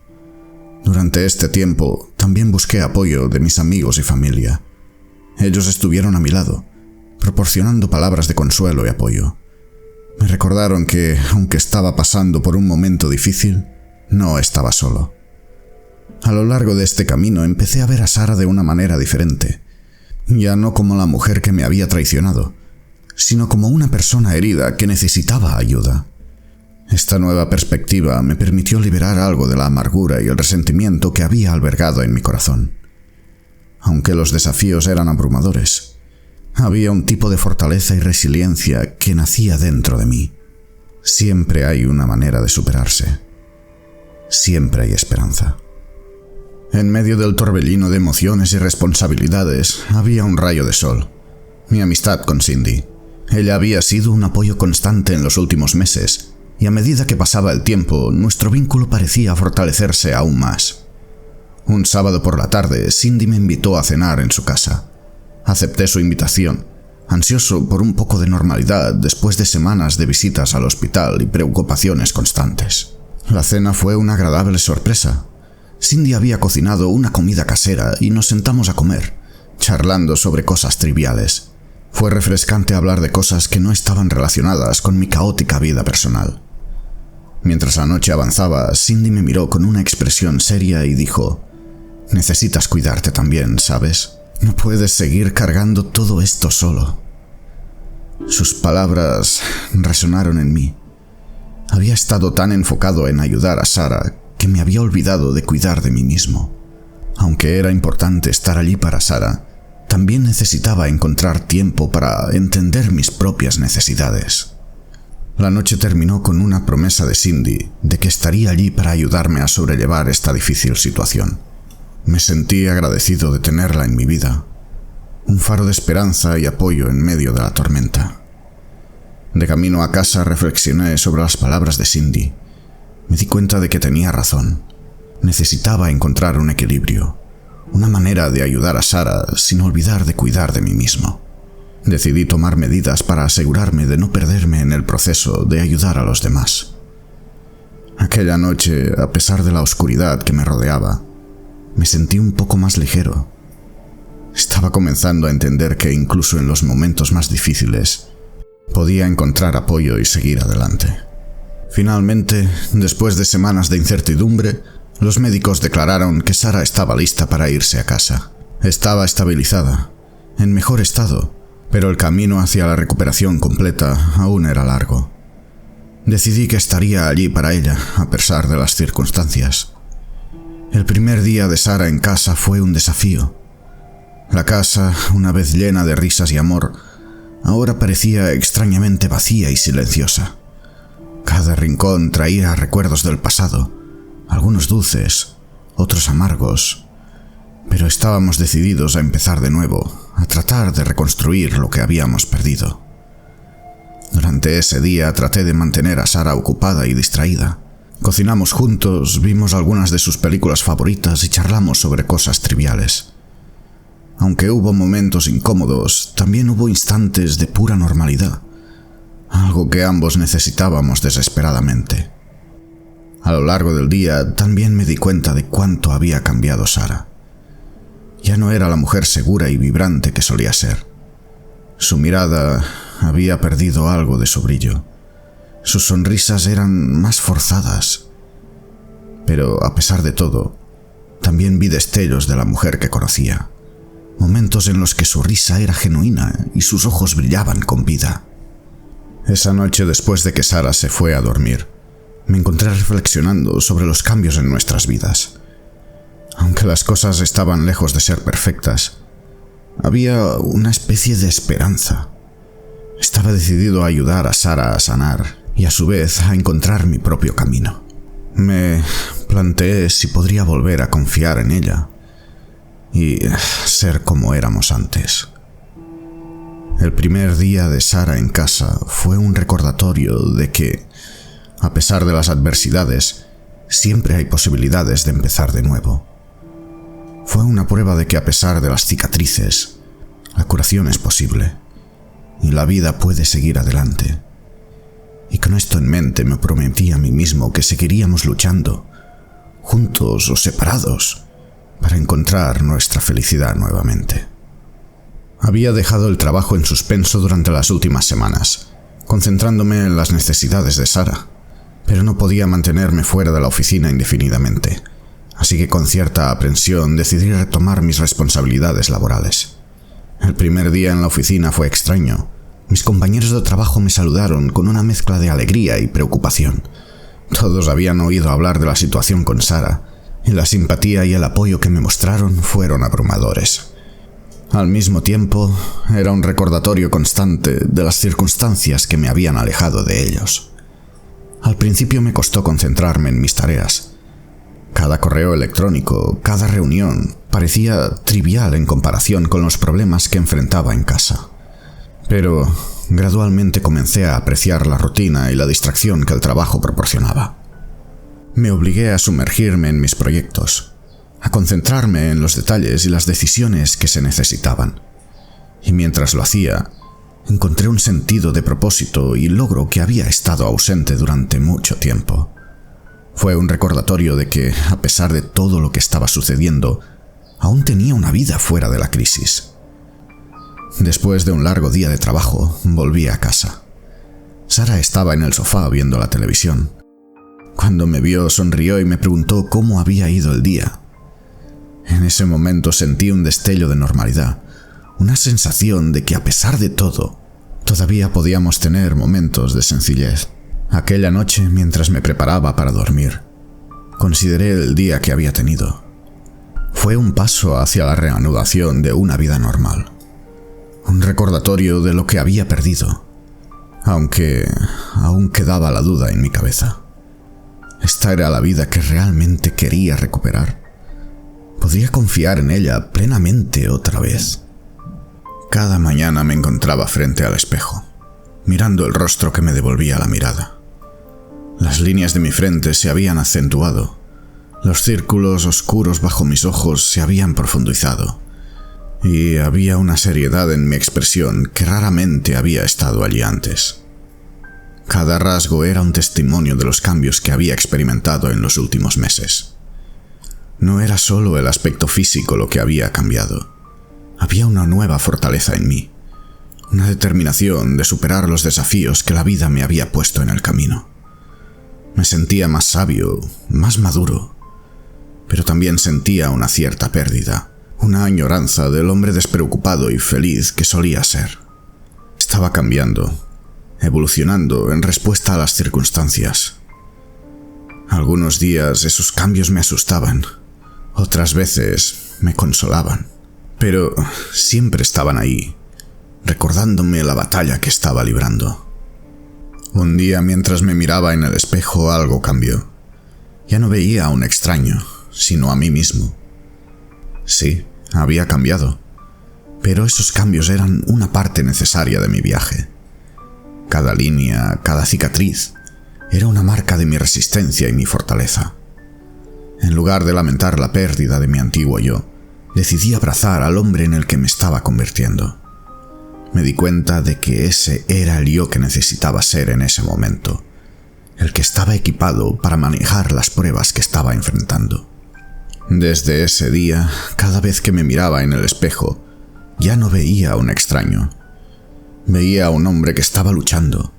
Durante este tiempo, también busqué apoyo de mis amigos y familia. Ellos estuvieron a mi lado, proporcionando palabras de consuelo y apoyo. Me recordaron que, aunque estaba pasando por un momento difícil, no estaba solo. A lo largo de este camino empecé a ver a Sara de una manera diferente, ya no como la mujer que me había traicionado, sino como una persona herida que necesitaba ayuda. Esta nueva perspectiva me permitió liberar algo de la amargura y el resentimiento que había albergado en mi corazón. Aunque los desafíos eran abrumadores, había un tipo de fortaleza y resiliencia que nacía dentro de mí. Siempre hay una manera de superarse. Siempre hay esperanza. En medio del torbellino de emociones y responsabilidades, había un rayo de sol. Mi amistad con Cindy. Ella había sido un apoyo constante en los últimos meses, y a medida que pasaba el tiempo, nuestro vínculo parecía fortalecerse aún más. Un sábado por la tarde, Cindy me invitó a cenar en su casa. Acepté su invitación, ansioso por un poco de normalidad después de semanas de visitas al hospital y preocupaciones constantes. La cena fue una agradable sorpresa. Cindy había cocinado una comida casera y nos sentamos a comer, charlando sobre cosas triviales. Fue refrescante hablar de cosas que no estaban relacionadas con mi caótica vida personal. Mientras la noche avanzaba, Cindy me miró con una expresión seria y dijo: «Necesitas cuidarte también, ¿sabes? No puedes seguir cargando todo esto solo». Sus palabras resonaron en mí. Había estado tan enfocado en ayudar a Sara que me había olvidado de cuidar de mí mismo. Aunque era importante estar allí para Sara, también necesitaba encontrar tiempo para entender mis propias necesidades. La noche terminó con una promesa de Cindy de que estaría allí para ayudarme a sobrellevar esta difícil situación. Me sentí agradecido de tenerla en mi vida, un faro de esperanza y apoyo en medio de la tormenta. De camino a casa reflexioné sobre las palabras de Cindy. Me di cuenta de que tenía razón. Necesitaba encontrar un equilibrio, una manera de ayudar a Sara sin olvidar de cuidar de mí mismo. Decidí tomar medidas para asegurarme de no perderme en el proceso de ayudar a los demás. Aquella noche, a pesar de la oscuridad que me rodeaba, me sentí un poco más ligero. Estaba comenzando a entender que incluso en los momentos más difíciles podía encontrar apoyo y seguir adelante. Finalmente, después de semanas de incertidumbre, los médicos declararon que Sara estaba lista para irse a casa. Estaba estabilizada, en mejor estado, pero el camino hacia la recuperación completa aún era largo. Decidí que estaría allí para ella, a pesar de las circunstancias. El primer día de Sara en casa fue un desafío. La casa, una vez llena de risas y amor, ahora parecía extrañamente vacía y silenciosa. Cada rincón traía recuerdos del pasado, algunos dulces, otros amargos, pero estábamos decididos a empezar de nuevo, a tratar de reconstruir lo que habíamos perdido. Durante ese día traté de mantener a Sara ocupada y distraída. Cocinamos juntos, vimos algunas de sus películas favoritas y charlamos sobre cosas triviales. Aunque hubo momentos incómodos, también hubo instantes de pura normalidad, algo que ambos necesitábamos desesperadamente. A lo largo del día también me di cuenta de cuánto había cambiado Sara. Ya no era la mujer segura y vibrante que solía ser. Su mirada había perdido algo de su brillo. Sus sonrisas eran más forzadas. Pero a pesar de todo, también vi destellos de la mujer que conocía, momentos en los que su risa era genuina y sus ojos brillaban con vida. Esa noche, después de que Sara se fue a dormir, me encontré reflexionando sobre los cambios en nuestras vidas. Aunque las cosas estaban lejos de ser perfectas, había una especie de esperanza. Estaba decidido a ayudar a Sara a sanar y a su vez a encontrar mi propio camino. Me planteé si podría volver a confiar en ella y ser como éramos antes. El primer día de Sara en casa fue un recordatorio de que, a pesar de las adversidades, siempre hay posibilidades de empezar de nuevo. Fue una prueba de que a pesar de las cicatrices, la curación es posible y la vida puede seguir adelante. Y con esto en mente me prometí a mí mismo que seguiríamos luchando, juntos o separados, para encontrar nuestra felicidad nuevamente. Había dejado el trabajo en suspenso durante las últimas semanas, concentrándome en las necesidades de Sara, pero no podía mantenerme fuera de la oficina indefinidamente, así que con cierta aprensión decidí retomar mis responsabilidades laborales. El primer día en la oficina fue extraño. Mis compañeros de trabajo me saludaron con una mezcla de alegría y preocupación. Todos habían oído hablar de la situación con Sara, y la simpatía y el apoyo que me mostraron fueron abrumadores. Al mismo tiempo, era un recordatorio constante de las circunstancias que me habían alejado de ellos. Al principio me costó concentrarme en mis tareas. Cada correo electrónico, cada reunión, parecía trivial en comparación con los problemas que enfrentaba en casa. Pero gradualmente comencé a apreciar la rutina y la distracción que el trabajo proporcionaba. Me obligué a sumergirme en mis proyectos, a concentrarme en los detalles y las decisiones que se necesitaban. Y mientras lo hacía, encontré un sentido de propósito y logro que había estado ausente durante mucho tiempo. Fue un recordatorio de que, a pesar de todo lo que estaba sucediendo, aún tenía una vida fuera de la crisis. Después de un largo día de trabajo, volví a casa. Sara estaba en el sofá viendo la televisión. Cuando me vio, sonrió y me preguntó cómo había ido el día. En ese momento sentí un destello de normalidad, una sensación de que a pesar de todo, todavía podíamos tener momentos de sencillez. Aquella noche, mientras me preparaba para dormir, consideré el día que había tenido. Fue un paso hacia la reanudación de una vida normal. Un recordatorio de lo que había perdido, aunque aún quedaba la duda en mi cabeza. ¿Esta era la vida que realmente quería recuperar? ¿Podría confiar en ella plenamente otra vez? Cada mañana me encontraba frente al espejo, mirando el rostro que me devolvía la mirada. Las líneas de mi frente se habían acentuado, los círculos oscuros bajo mis ojos se habían profundizado, y había una seriedad en mi expresión que raramente había estado allí antes. Cada rasgo era un testimonio de los cambios que había experimentado en los últimos meses. No era solo el aspecto físico lo que había cambiado. Había una nueva fortaleza en mí, una determinación de superar los desafíos que la vida me había puesto en el camino. Me sentía más sabio, más maduro, pero también sentía una cierta pérdida, una añoranza del hombre despreocupado y feliz que solía ser. Estaba cambiando, evolucionando en respuesta a las circunstancias. Algunos días esos cambios me asustaban, otras veces me consolaban, pero siempre estaban ahí, recordándome la batalla que estaba librando. Un día, mientras me miraba en el espejo, algo cambió. Ya no veía a un extraño, sino a mí mismo. Sí, había cambiado, pero esos cambios eran una parte necesaria de mi viaje. Cada línea, cada cicatriz, era una marca de mi resistencia y mi fortaleza. En lugar de lamentar la pérdida de mi antiguo yo, decidí abrazar al hombre en el que me estaba convirtiendo. Me di cuenta de que ese era el yo que necesitaba ser en ese momento, el que estaba equipado para manejar las pruebas que estaba enfrentando. Desde ese día, cada vez que me miraba en el espejo, ya no veía a un extraño. Veía a un hombre que estaba luchando,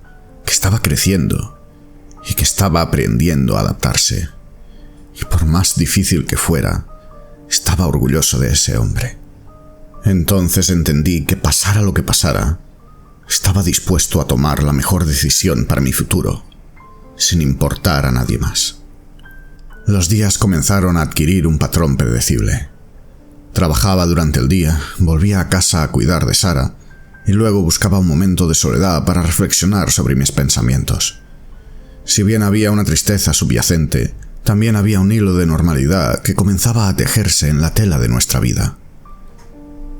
que estaba creciendo y que estaba aprendiendo a adaptarse. Y por más difícil que fuera, Estaba orgulloso de ese hombre. Entonces entendí que pasara lo que pasara, estaba dispuesto a tomar la mejor decisión para mi futuro, sin importar a nadie más. Los días comenzaron a adquirir un patrón predecible. Trabajaba durante el día, volvía a casa a cuidar de Sara, y luego buscaba un momento de soledad para reflexionar sobre mis pensamientos. Si bien había una tristeza subyacente, también había un hilo de normalidad que comenzaba a tejerse en la tela de nuestra vida.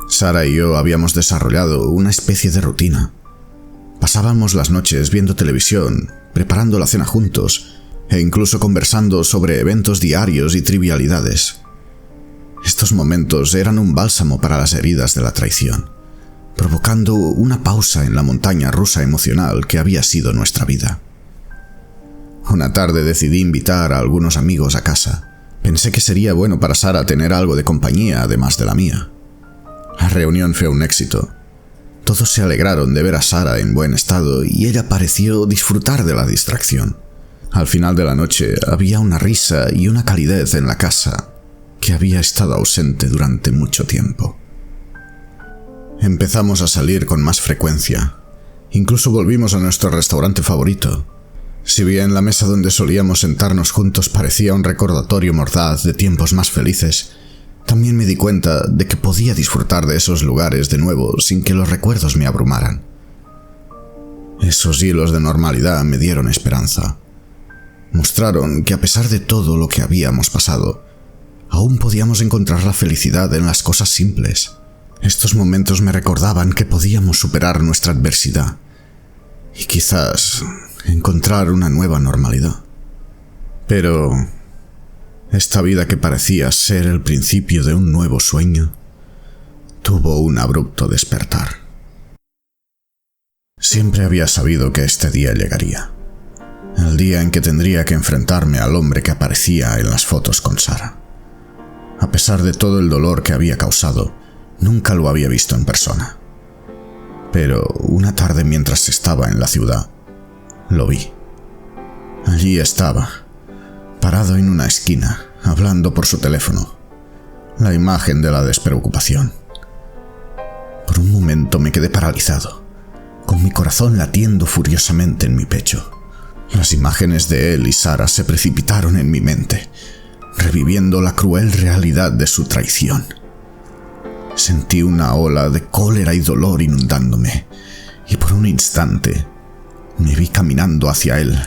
Sara y yo habíamos desarrollado una especie de rutina. Pasábamos las noches viendo televisión, preparando la cena juntos, e incluso conversando sobre eventos diarios y trivialidades. Estos momentos eran un bálsamo para las heridas de la traición, provocando una pausa en la montaña rusa emocional que había sido nuestra vida. Una tarde decidí invitar a algunos amigos a casa. Pensé que sería bueno para Sara tener algo de compañía además de la mía. La reunión fue un éxito. Todos se alegraron de ver a Sara en buen estado y ella pareció disfrutar de la distracción. Al final de la noche había una risa y una calidez en la casa que había estado ausente durante mucho tiempo. Empezamos a salir con más frecuencia. Incluso volvimos a nuestro restaurante favorito. Si bien la mesa donde solíamos sentarnos juntos parecía un recordatorio mordaz de tiempos más felices, también me di cuenta de que podía disfrutar de esos lugares de nuevo sin que los recuerdos me abrumaran. Esos hilos de normalidad me dieron esperanza. Mostraron que a pesar de todo lo que habíamos pasado, aún podíamos encontrar la felicidad en las cosas simples. Estos momentos me recordaban que podíamos superar nuestra adversidad y quizás encontrar una nueva normalidad. Pero esta vida que parecía ser el principio de un nuevo sueño, tuvo un abrupto despertar. Siempre había sabido que este día llegaría, el día en que tendría que enfrentarme al hombre que aparecía en las fotos con Sara. A pesar de todo el dolor que había causado, nunca lo había visto en persona. Pero una tarde mientras estaba en la ciudad, lo vi. Allí estaba, parado en una esquina, hablando por su teléfono, la imagen de la despreocupación. Por un momento me quedé paralizado, con mi corazón latiendo furiosamente en mi pecho. Las imágenes de él y Sara se precipitaron en mi mente, reviviendo la cruel realidad de su traición. Sentí una ola de cólera y dolor inundándome, y por un instante me vi caminando hacia él,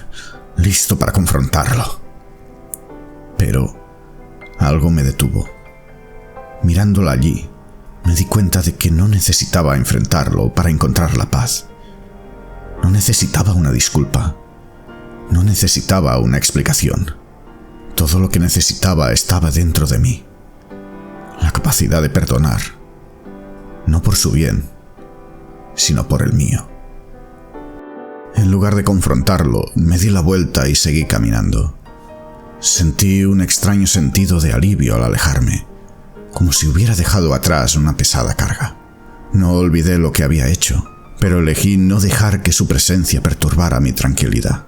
listo para confrontarlo. Pero algo me detuvo. Mirándola allí, me di cuenta de que no necesitaba enfrentarlo para encontrar la paz. No necesitaba una disculpa. No necesitaba una explicación. Todo lo que necesitaba estaba dentro de mí. La capacidad de perdonar, no por su bien, sino por el mío. En lugar de confrontarlo, me di la vuelta y seguí caminando. Sentí un extraño sentido de alivio al alejarme, como si hubiera dejado atrás una pesada carga. No olvidé lo que había hecho, pero elegí no dejar que su presencia perturbara mi tranquilidad.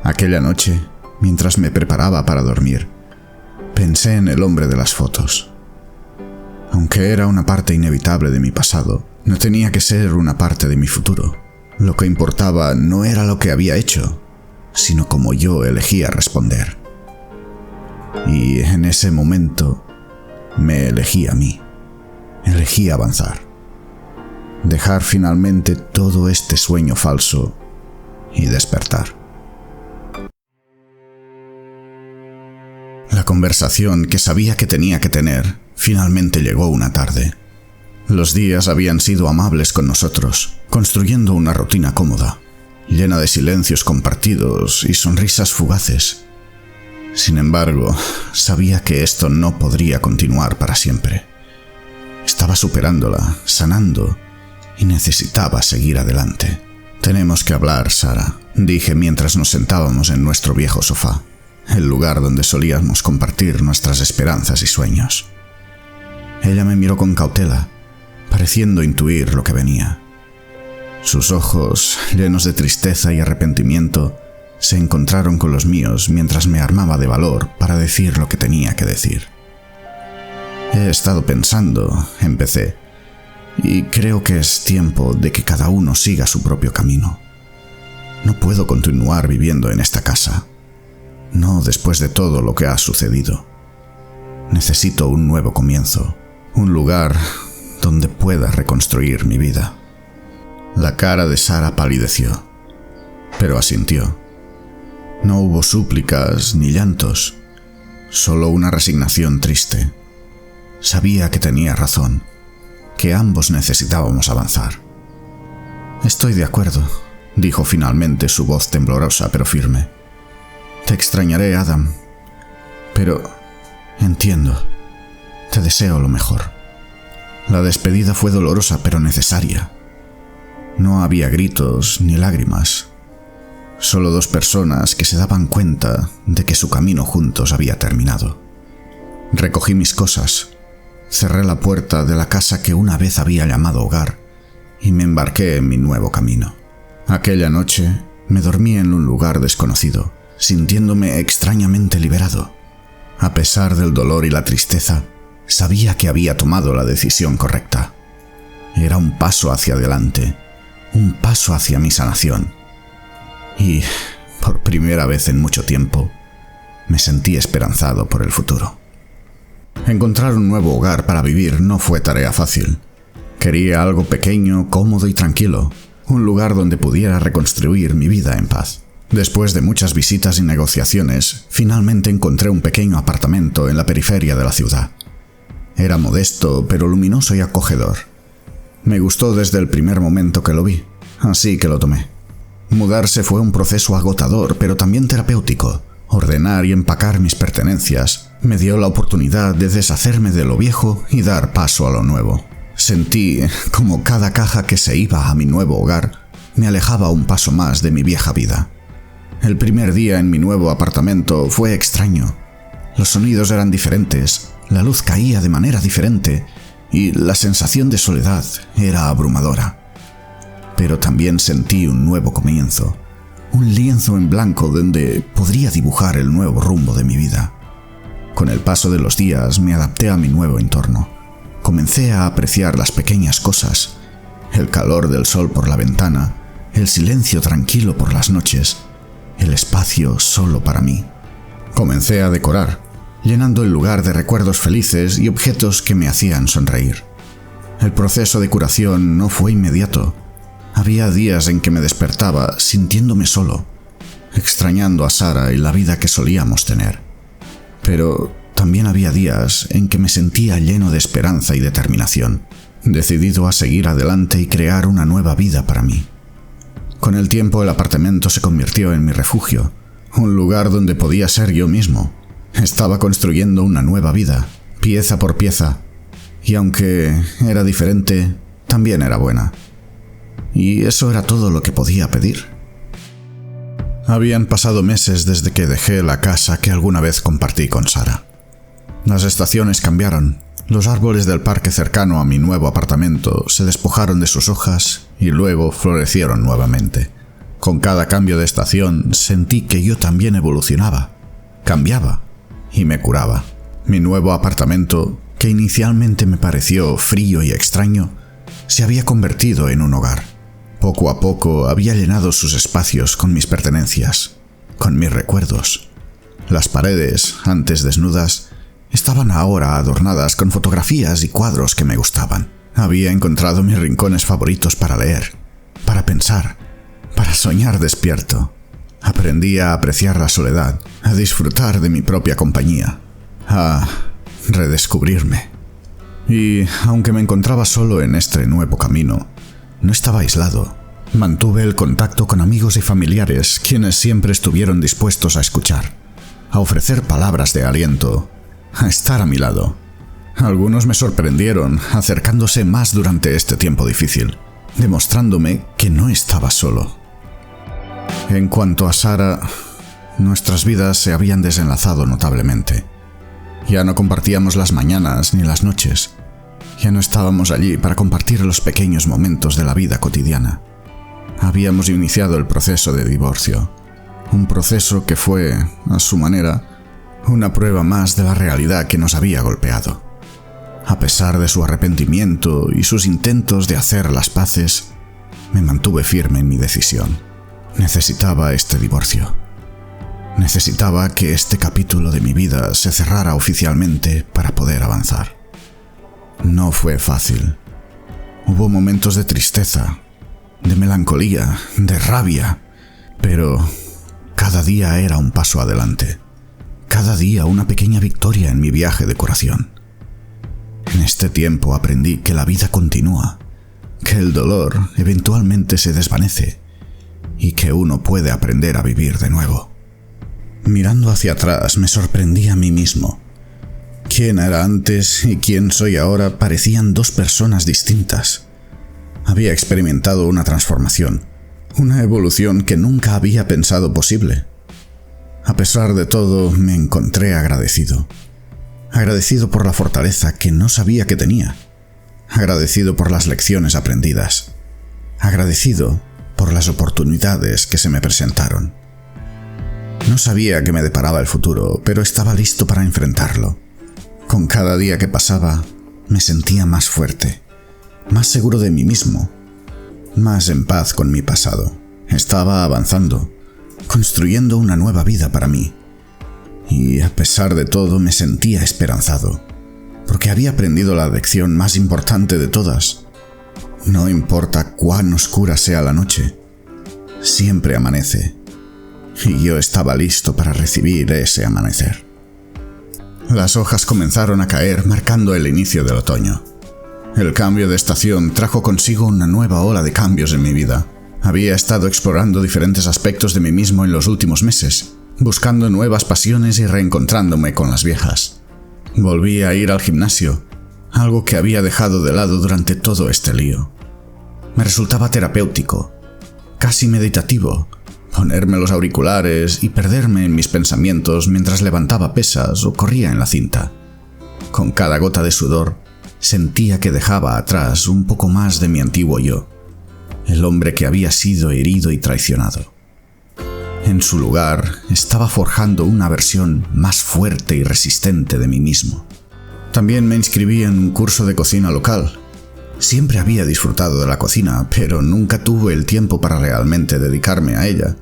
Aquella noche, mientras me preparaba para dormir, pensé en el hombre de las fotos. Aunque era una parte inevitable de mi pasado, no tenía que ser una parte de mi futuro. Lo que importaba no era lo que había hecho, sino cómo yo elegía responder. Y en ese momento me elegí a mí. Elegí avanzar. Dejar finalmente todo este sueño falso y despertar. La conversación que sabía que tenía que tener finalmente llegó una tarde. Los días habían sido amables con nosotros, construyendo una rutina cómoda, llena de silencios compartidos y sonrisas fugaces. Sin embargo, sabía que esto no podría continuar para siempre. Estaba superándola, sanando, y necesitaba seguir adelante. «Tenemos que hablar, Sara», dije mientras nos sentábamos en nuestro viejo sofá, el lugar donde solíamos compartir nuestras esperanzas y sueños. Ella me miró con cautela, pareciendo intuir lo que venía. Sus ojos, llenos de tristeza y arrepentimiento, se encontraron con los míos mientras me armaba de valor para decir lo que tenía que decir. He estado pensando, empecé, y creo que es tiempo de que cada uno siga su propio camino. No puedo continuar viviendo en esta casa. No después de todo lo que ha sucedido. Necesito un nuevo comienzo, un lugar donde pueda reconstruir mi vida. La cara de Sara palideció, pero asintió. No hubo súplicas ni llantos, solo una resignación triste. Sabía que tenía razón, que ambos necesitábamos avanzar. Estoy de acuerdo, dijo finalmente, su voz temblorosa pero firme. Te extrañaré, Adam, pero entiendo. Te deseo lo mejor. La despedida fue dolorosa pero necesaria. No había gritos ni lágrimas. Solo dos personas que se daban cuenta de que su camino juntos había terminado. Recogí mis cosas, cerré la puerta de la casa que una vez había llamado hogar y me embarqué en mi nuevo camino. Aquella noche me dormí en un lugar desconocido, sintiéndome extrañamente liberado. A pesar del dolor y la tristeza, sabía que había tomado la decisión correcta. Era un paso hacia adelante, un paso hacia mi sanación. Y, por primera vez en mucho tiempo, me sentí esperanzado por el futuro. Encontrar un nuevo hogar para vivir no fue tarea fácil. Quería algo pequeño, cómodo y tranquilo, un lugar donde pudiera reconstruir mi vida en paz. Después de muchas visitas y negociaciones, finalmente encontré un pequeño apartamento en la periferia de la ciudad. Era modesto, pero luminoso y acogedor. Me gustó desde el primer momento que lo vi, así que lo tomé. Mudarse fue un proceso agotador, pero también terapéutico. Ordenar y empacar mis pertenencias me dio la oportunidad de deshacerme de lo viejo y dar paso a lo nuevo. Sentí como cada caja que se iba a mi nuevo hogar me alejaba un paso más de mi vieja vida. El primer día en mi nuevo apartamento fue extraño. Los sonidos eran diferentes, la luz caía de manera diferente y la sensación de soledad era abrumadora. Pero también sentí un nuevo comienzo, un lienzo en blanco donde podría dibujar el nuevo rumbo de mi vida. Con el paso de los días me adapté a mi nuevo entorno. Comencé a apreciar las pequeñas cosas, el calor del sol por la ventana, el silencio tranquilo por las noches, el espacio solo para mí. Comencé a decorar, llenando el lugar de recuerdos felices y objetos que me hacían sonreír. El proceso de curación no fue inmediato. Había días en que me despertaba sintiéndome solo, extrañando a Sara y la vida que solíamos tener. Pero también había días en que me sentía lleno de esperanza y determinación, decidido a seguir adelante y crear una nueva vida para mí. Con el tiempo el apartamento se convirtió en mi refugio, un lugar donde podía ser yo mismo. Estaba construyendo una nueva vida, pieza por pieza, y aunque era diferente, también era buena. Y eso era todo lo que podía pedir. Habían pasado meses desde que dejé la casa que alguna vez compartí con Sara. Las estaciones cambiaron. Los árboles del parque cercano a mi nuevo apartamento se despojaron de sus hojas y luego florecieron nuevamente. Con cada cambio de estación sentí que yo también evolucionaba, cambiaba y me curaba. Mi nuevo apartamento, que inicialmente me pareció frío y extraño, se había convertido en un hogar. Poco a poco había llenado sus espacios con mis pertenencias, con mis recuerdos. Las paredes, antes desnudas, estaban ahora adornadas con fotografías y cuadros que me gustaban. Había encontrado mis rincones favoritos para leer, para pensar, para soñar despierto. Aprendí a apreciar la soledad, a disfrutar de mi propia compañía, a redescubrirme. Y aunque me encontraba solo en este nuevo camino, no estaba aislado. Mantuve el contacto con amigos y familiares, quienes siempre estuvieron dispuestos a escuchar, a ofrecer palabras de aliento, a estar a mi lado. Algunos me sorprendieron, acercándose más durante este tiempo difícil, demostrándome que no estaba solo. En cuanto a Sara, nuestras vidas se habían desenlazado notablemente. Ya no compartíamos las mañanas ni las noches. Ya no estábamos allí para compartir los pequeños momentos de la vida cotidiana. Habíamos iniciado el proceso de divorcio, un proceso que fue, a su manera, una prueba más de la realidad que nos había golpeado. A pesar de su arrepentimiento y sus intentos de hacer las paces, me mantuve firme en mi decisión. Necesitaba este divorcio. Necesitaba que este capítulo de mi vida se cerrara oficialmente para poder avanzar. No fue fácil. Hubo momentos de tristeza, de melancolía, de rabia, pero cada día era un paso adelante. Cada día una pequeña victoria en mi viaje de curación. En este tiempo aprendí que la vida continúa, que el dolor eventualmente se desvanece y que uno puede aprender a vivir de nuevo. Mirando hacia atrás me sorprendí a mí mismo. Quién era antes y quién soy ahora parecían dos personas distintas. Había experimentado una transformación, una evolución que nunca había pensado posible. A pesar de todo, me encontré agradecido. Agradecido por la fortaleza que no sabía que tenía. Agradecido por las lecciones aprendidas. Agradecido por las oportunidades que se me presentaron. No sabía qué me deparaba el futuro, pero estaba listo para enfrentarlo. Con cada día que pasaba, me sentía más fuerte, más seguro de mí mismo, más en paz con mi pasado. Estaba avanzando, construyendo una nueva vida para mí. Y a pesar de todo me sentía esperanzado, porque había aprendido la lección más importante de todas. No importa cuán oscura sea la noche, siempre amanece. Y yo estaba listo para recibir ese amanecer. Las hojas comenzaron a caer, marcando el inicio del otoño. El cambio de estación trajo consigo una nueva ola de cambios en mi vida. Había estado explorando diferentes aspectos de mí mismo en los últimos meses, buscando nuevas pasiones y reencontrándome con las viejas. Volví a ir al gimnasio, algo que había dejado de lado durante todo este lío. Me resultaba terapéutico, casi meditativo, ponerme los auriculares y perderme en mis pensamientos mientras levantaba pesas o corría en la cinta. Con cada gota de sudor, sentía que dejaba atrás un poco más de mi antiguo yo, el hombre que había sido herido y traicionado. En su lugar, estaba forjando una versión más fuerte y resistente de mí mismo. También me inscribí en un curso de cocina local. Siempre había disfrutado de la cocina, pero nunca tuve el tiempo para realmente dedicarme a ella.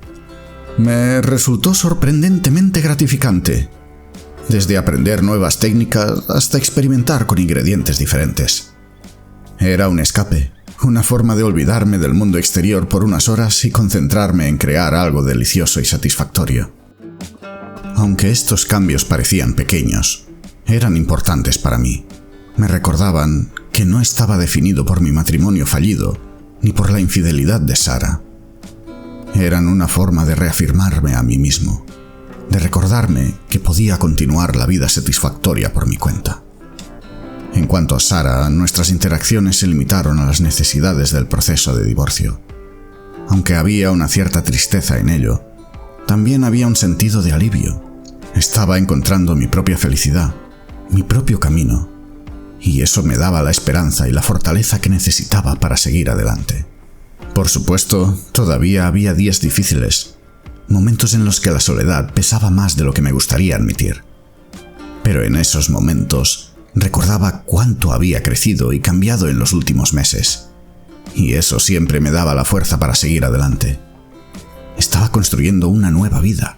Me resultó sorprendentemente gratificante, desde aprender nuevas técnicas hasta experimentar con ingredientes diferentes. Era un escape, una forma de olvidarme del mundo exterior por unas horas y concentrarme en crear algo delicioso y satisfactorio. Aunque estos cambios parecían pequeños, eran importantes para mí. Me recordaban que no estaba definido por mi matrimonio fallido ni por la infidelidad de Sara. Eran una forma de reafirmarme a mí mismo, de recordarme que podía continuar la vida satisfactoria por mi cuenta. En cuanto a Sara, nuestras interacciones se limitaron a las necesidades del proceso de divorcio. Aunque había una cierta tristeza en ello, también había un sentido de alivio. Estaba encontrando mi propia felicidad, mi propio camino, y eso me daba la esperanza y la fortaleza que necesitaba para seguir adelante. Por supuesto, todavía había días difíciles, momentos en los que la soledad pesaba más de lo que me gustaría admitir. Pero en esos momentos recordaba cuánto había crecido y cambiado en los últimos meses, y eso siempre me daba la fuerza para seguir adelante. Estaba construyendo una nueva vida,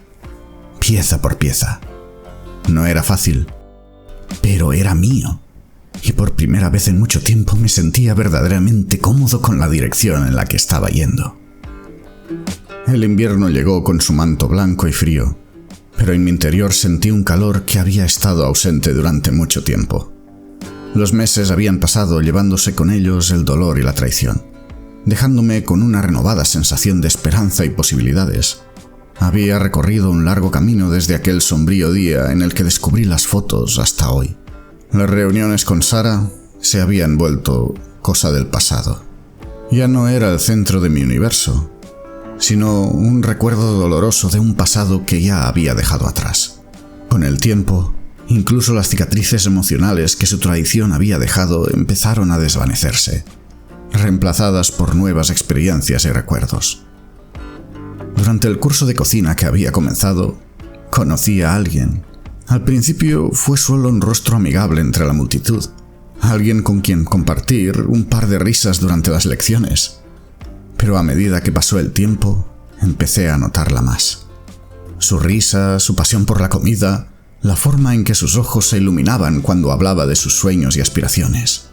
pieza por pieza. No era fácil, pero era mío. Y por primera vez en mucho tiempo me sentía verdaderamente cómodo con la dirección en la que estaba yendo. El invierno llegó con su manto blanco y frío, pero en mi interior sentí un calor que había estado ausente durante mucho tiempo. Los meses habían pasado llevándose con ellos el dolor y la traición, dejándome con una renovada sensación de esperanza y posibilidades. Había recorrido un largo camino desde aquel sombrío día en el que descubrí las fotos hasta hoy. Las reuniones con Sara se habían vuelto cosa del pasado. Ya no era el centro de mi universo, sino un recuerdo doloroso de un pasado que ya había dejado atrás. Con el tiempo, incluso las cicatrices emocionales que su traición había dejado empezaron a desvanecerse, reemplazadas por nuevas experiencias y recuerdos. Durante el curso de cocina que había comenzado, conocí a alguien. Al principio fue solo un rostro amigable entre la multitud, alguien con quien compartir un par de risas durante las lecciones. Pero a medida que pasó el tiempo, empecé a notarla más. Su risa, su pasión por la comida, la forma en que sus ojos se iluminaban cuando hablaba de sus sueños y aspiraciones.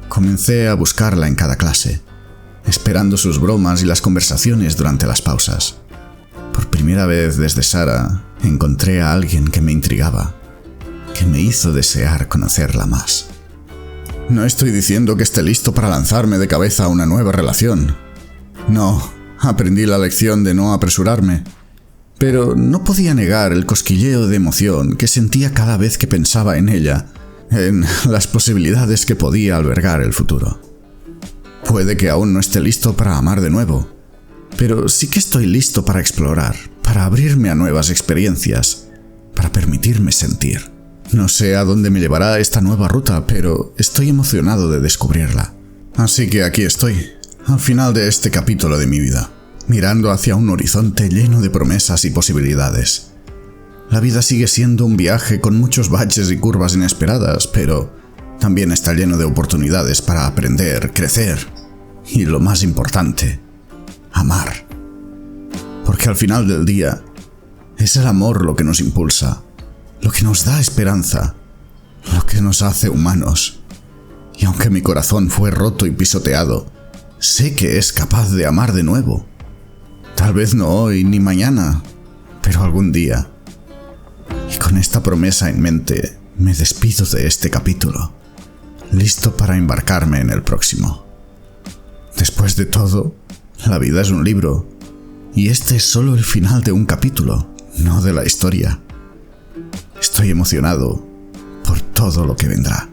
Comencé a buscarla en cada clase, esperando sus bromas y las conversaciones durante las pausas. Por primera vez desde Sara, encontré a alguien que me intrigaba, que me hizo desear conocerla más. No estoy diciendo que esté listo para lanzarme de cabeza a una nueva relación. No, aprendí la lección de no apresurarme, pero no podía negar el cosquilleo de emoción que sentía cada vez que pensaba en ella, en las posibilidades que podía albergar el futuro. Puede que aún no esté listo para amar de nuevo, pero sí que estoy listo para explorar, para abrirme a nuevas experiencias, para permitirme sentir. No sé a dónde me llevará esta nueva ruta, pero estoy emocionado de descubrirla. Así que aquí estoy, al final de este capítulo de mi vida, mirando hacia un horizonte lleno de promesas y posibilidades. La vida sigue siendo un viaje con muchos baches y curvas inesperadas, pero también está lleno de oportunidades para aprender, crecer y, lo más importante, amar. Porque al final del día, es el amor lo que nos impulsa, lo que nos da esperanza, lo que nos hace humanos. Y aunque mi corazón fue roto y pisoteado, sé que es capaz de amar de nuevo. Tal vez no hoy ni mañana, pero algún día. Y con esta promesa en mente, me despido de este capítulo, listo para embarcarme en el próximo. Después de todo, la vida es un libro, y este es solo el final de un capítulo, no de la historia. Estoy emocionado por todo lo que vendrá.